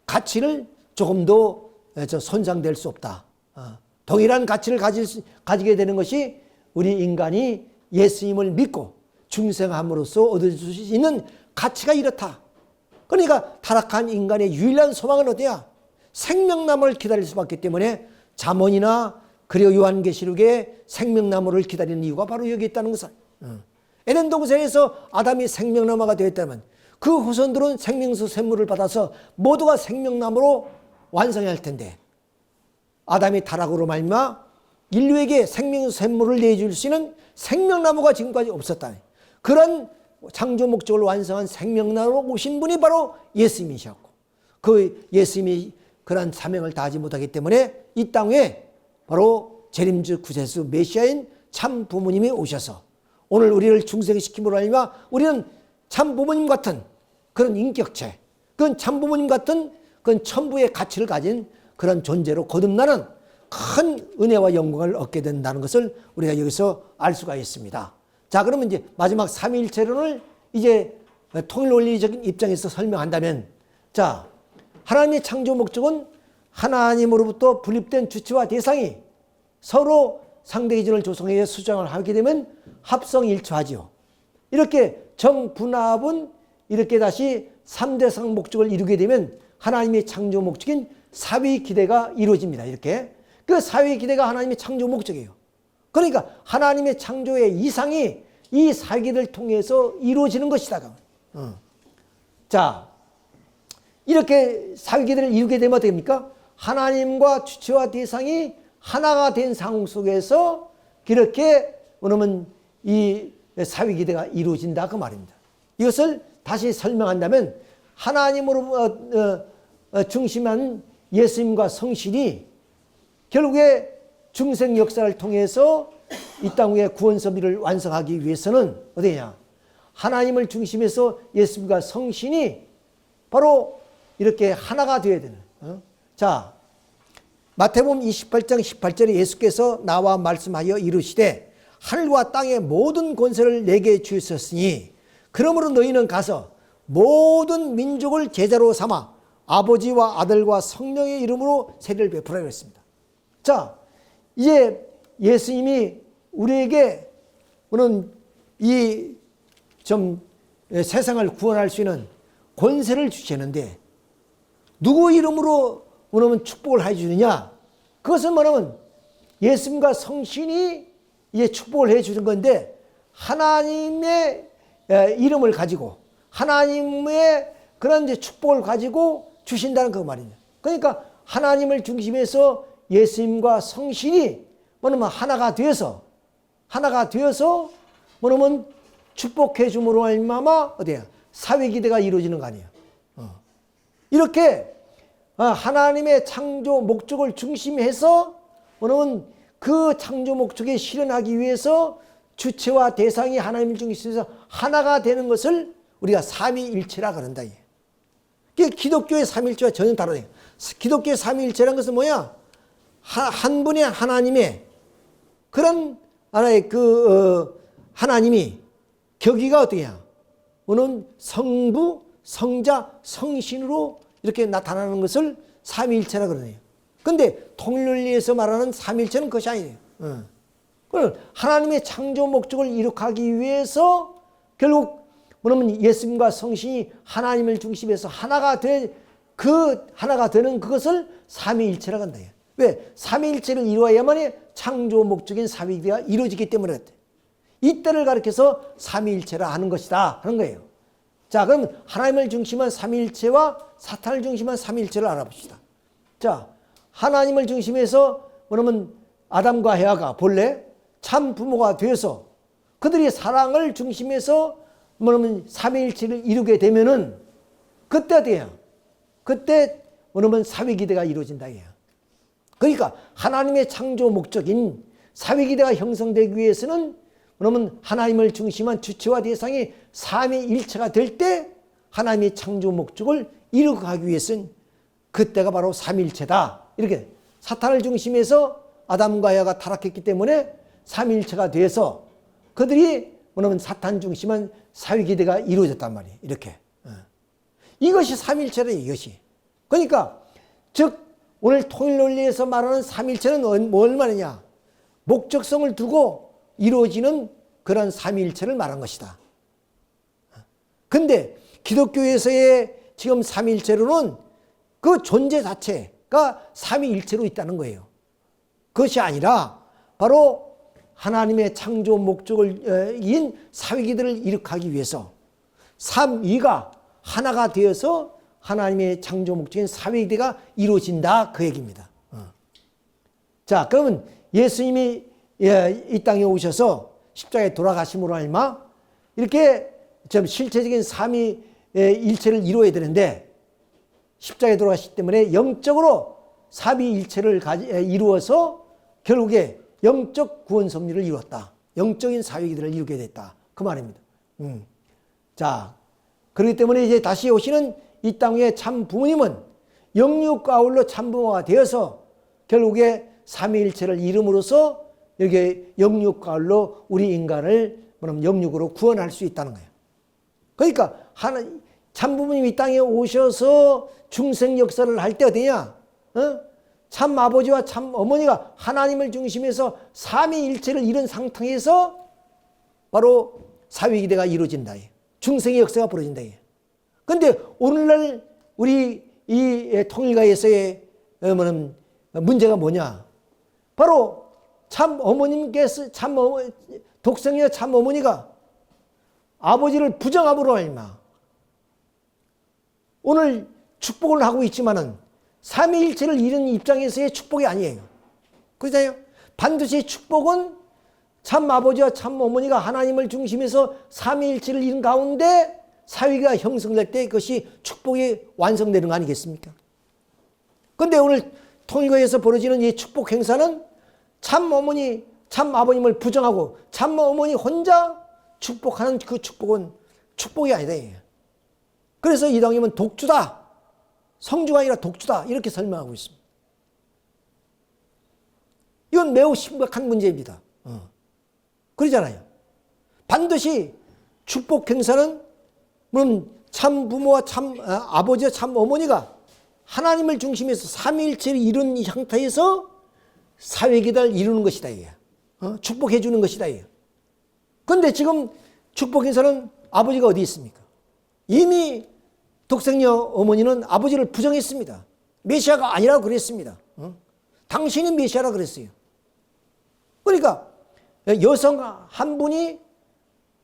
가치를 조금도 손상될 수 없다. 동일한 가치를 가지게 되는 것이 우리 인간이 예수님을 믿고 중생함으로써 얻을 수 있는 가치가 이렇다. 그러니까 타락한 인간의 유일한 소망은 어디야? 생명나무를 기다릴 수밖에 때문에 잠언이나 그리고 요한계시록에 생명나무를 기다리는 이유가 바로 여기 있다는 것을. 에덴 동산에서 아담이 생명나무가 되었다면 그 후손들은 생명수 샘물을 받아서 모두가 생명나무로 완성해야 할 텐데 아담이 타락으로 말미암아 인류에게 생명수 샘물을 내줄 수 있는 생명나무가 지금까지 없었다. 그런 창조 목적을 완성한 생명나무로 오신 분이 바로 예수님이셨고 그 예수님이 그런 사명을 다하지 못하기 때문에 이 땅에 바로 재림주 구세주 메시아인 참 부모님이 오셔서 오늘 우리를 중생시킴으로 말미암아 우리는 참 부모님 같은 그런 인격체, 그런 참 부모님 같은 그런 천부의 가치를 가진 그런 존재로 거듭나는 큰 은혜와 영광을 얻게 된다는 것을 우리가 여기서 알 수가 있습니다. 자, 그러면 이제 마지막 삼위일체론을 이제 통일 원리적인 입장에서 설명한다면, 자, 하나님의 창조 목적은 하나님으로부터 분립된 주체와 대상이 서로 상대 기준을 조성해 수정을 하게 되면 합성일체하지요. 이렇게 정분합은 이렇게 다시 3대상 목적을 이루게 되면 하나님의 창조 목적인 사위기대가 이루어집니다. 이렇게. 그 사위기대가 하나님의 창조 목적이에요. 그러니까 하나님의 창조의 이상이 이 사위기대를 통해서 이루어지는 것이다. 자, 이렇게 사위기대를 이루게 되면 어떻게 됩니까? 하나님과 주체와 대상이 하나가 된 상황 속에서 그렇게 그러면 이 사위기대가 이루어진다 그 말입니다. 이것을 다시 설명한다면 하나님으로 중심한 예수님과 성신이 결국에 중생 역사를 통해서 이 땅 위에 구원 섭리를 완성하기 위해서는 어디냐? 하나님을 중심해서 예수님과 성신이 바로 이렇게 하나가 되어야 되는. 자, 마태복음 28장 18절에 예수께서 나와 말씀하여 이르시되 하늘과 땅의 모든 권세를 내게 주셨으니 그러므로 너희는 가서 모든 민족을 제자로 삼아 아버지와 아들과 성령의 이름으로 세례를 베풀어 했습니다. 자, 이제 예수님이 우리에게 오는 이 좀 세상을 구원할 수 있는 권세를 주시는데 누구 이름으로 뭐냐면 축복을 해주느냐? 그것은 뭐냐면 예수님과 성신이 이제 축복을 해주는 건데 하나님의 이름을 가지고 하나님의 그런 이제 축복을 가지고 주신다는 그 말입니다. 그러니까 하나님을 중심해서 예수님과 성신이 뭐냐면 하나가 되어서 뭐냐면 축복해 줌으로 말미암아 어디야? 사회기대가 이루어지는 거 아니에요. 이렇게 하나님의 창조 목적을 중심해서 뭐냐면 그 창조 목적에 실현하기 위해서 주체와 대상이 하나님을 중심해서 하나가 되는 것을 우리가 삼위일체라 그런다. 기독교의 삼위일체와 전혀 다르다. 기독교의 삼위일체라는 것은 뭐야? 한 분의 하나님의 그런 하나의 하나님이 격의가 어떻게냐? 오는 성부, 성자, 성신으로 이렇게 나타나는 것을 삼위일체라 그러네요. 그런데 통일론리에서 말하는 삼위일체는 그것이 아니에요. 하나님의 창조 목적을 이룩하기 위해서 결국 뭐냐면 예수님과 성신이 하나님을 중심해서 하나가 되는 그것을 삼위일체라고 한다. 왜? 삼위일체를 이루어야만 창조 목적인 사위가 이루어지기 때문에 그렇대. 이때를 가리켜서 삼위일체라 하는 것이다 하는 거예요. 자, 그럼 하나님을 중심한 삼위일체와 사탄을 중심한 삼위일체를 알아봅시다. 자, 하나님을 중심해서 뭐냐면 아담과 헤아가 본래 참 부모가 되어서 그들이 사랑을 중심해서 뭐냐면 삼위일체를 이루게 되면은 그때 어때요? 그때 그러면 사회기대가 이루어진다. 그러니까 하나님의 창조 목적인 사회기대가 형성되기 위해서는 그러면 하나님을 중심한 주체와 대상이 삼위일체가 될 때 하나님의 창조 목적을 이루어가기 위해서는 그때가 바로 삼위일체다. 이렇게 사탄을 중심해서 아담과 여가 타락했기 때문에 삼위일체가 돼서 그들이 그러면 사탄 중심한 사회기대가 이루어졌단 말이에요. 이렇게. 이것이 삼위일체다. 이것이. 그러니까 즉 오늘 통일논리에서 말하는 삼위일체는 뭘 말하냐. 목적성을 두고 이루어지는 그런 삼위일체를 말한 것이다. 근데 기독교에서의 지금 삼위일체로는 그 존재 자체가 삼위일체로 있다는 거예요. 그것이 아니라 바로 하나님의 창조 목적을 인 사회기들을 일으키기 위해서 삼위가 하나가 되어서 하나님의 창조 목적인 사회기대가 이루어진다. 그 얘기입니다. 자, 그러면 예수님이 이 땅에 오셔서 십자가에 돌아가심으로 말미암아 이렇게 좀 실체적인 삼위일체를 이루어야 되는데 십자가에 돌아가시기 때문에 영적으로 삼위일체를 이루어서 결국에 영적 구원 섭리를 이루었다. 영적인 사회기들을 이루게 됐다. 그 말입니다. 자, 그렇기 때문에 이제 다시 오시는 이 땅의 참 부모님은 영육과 아울러 참 부모가 되어서 결국에 삼위일체를 이름으로써 여기에 영육과 아울러 우리 인간을 영육으로 구원할 수 있다는 거예요. 그러니까 참 부모님이 이 땅에 오셔서 중생 역사를 할 때 어디냐? 참 아버지와 참 어머니가 하나님을 중심해서 삼위일체를 이룬 상태에서 바로 사회기대가 이루어진다. 중생의 역사가 벌어진다. 그런데 오늘날 우리 이 통일가에서의 문제가 뭐냐? 바로 참 어머님께서 독생녀 참 어머니가 아버지를 부정함으로 말미암아 오늘 축복을 하고 있지만은 삼위일체를 이룬 입장에서의 축복이 아니에요. 그렇잖아요. 반드시 축복은 참 아버지와 참 어머니가 하나님을 중심해서 삼위일체를 이룬 가운데 사회가 형성될 때 그것이 축복이 완성되는 거 아니겠습니까? 그런데 오늘 통일교에서 벌어지는 이 축복 행사는 참 어머니, 참 아버님을 부정하고 참 어머니 혼자 축복하는 그 축복은 축복이 아니다. 그래서 이방인은 독주다. 성주가 아니라 독주다. 이렇게 설명하고 있습니다. 이건 매우 심각한 문제입니다. 그러잖아요. 반드시 축복 행사는 물론 참 부모와 참 아버지와 참 어머니가 하나님을 중심해서 삼위일체를 이룬 이 상태에서 사회기대를 이루는 것이다. 축복해 주는 것이다. 그런데 지금 축복 행사는 아버지가 어디 있습니까? 이미 독생녀 어머니는 아버지를 부정했습니다. 메시아가 아니라고 그랬습니다. 당신이 메시아라 그랬어요. 그러니까 여성 한 분이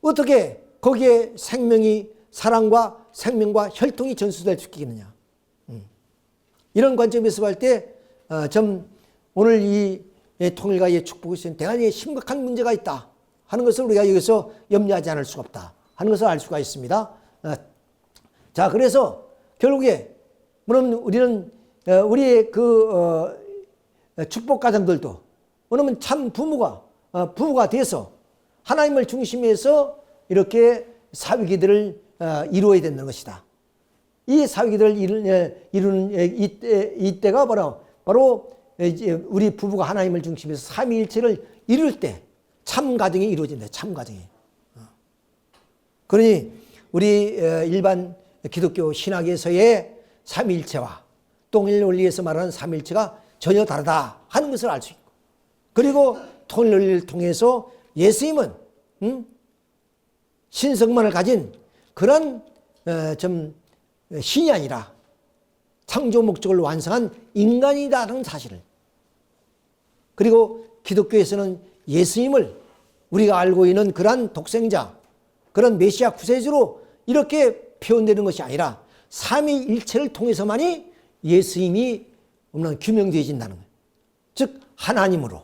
어떻게 거기에 생명이 사랑과 생명과 혈통이 전수될 수 있겠느냐. 이런 관점에서 볼 때 좀 오늘 이 통일가의 축복에 대단히 심각한 문제가 있다 하는 것을 우리가 여기서 염려하지 않을 수가 없다 하는 것을 알 수가 있습니다. 자, 그래서 결국에 물론 우리는 우리의 그 축복 가정들도 그러면 참 부부가 돼서 하나님을 중심해서 이렇게 사위기들을 이루어야 되는 것이다. 이 사위기들을 이루는 이때가 바로 우리 부부가 하나님을 중심해서 삼위일체를 이룰 때 참 가정이 이루어진다. 참 가정이. 그러니 우리 일반 기독교 신학에서의 삼위일체와 통일논리에서 말하는 삼위일체가 전혀 다르다 하는 것을 알 수 있고, 그리고 통일논리를 통해서 예수님은 신성만을 가진 그런 좀 신이 아니라 창조 목적을 완성한 인간이다라는 사실을, 그리고 기독교에서는 예수님을 우리가 알고 있는 그런 독생자, 그런 메시아 구세주로 이렇게 표현되는 것이 아니라 삼위일체를 통해서만이 예수님이 규명되어진다는 거예요. 즉 하나님으로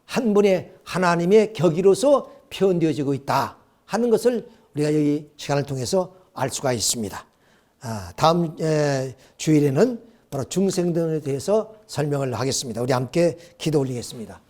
한 분의 하나님의 격이로서 표현되어지고 있다 하는 것을 우리가 이 시간을 통해서 알 수가 있습니다. 다음 주일에는 바로 중생론에 대해서 설명을 하겠습니다. 우리 함께 기도 올리겠습니다.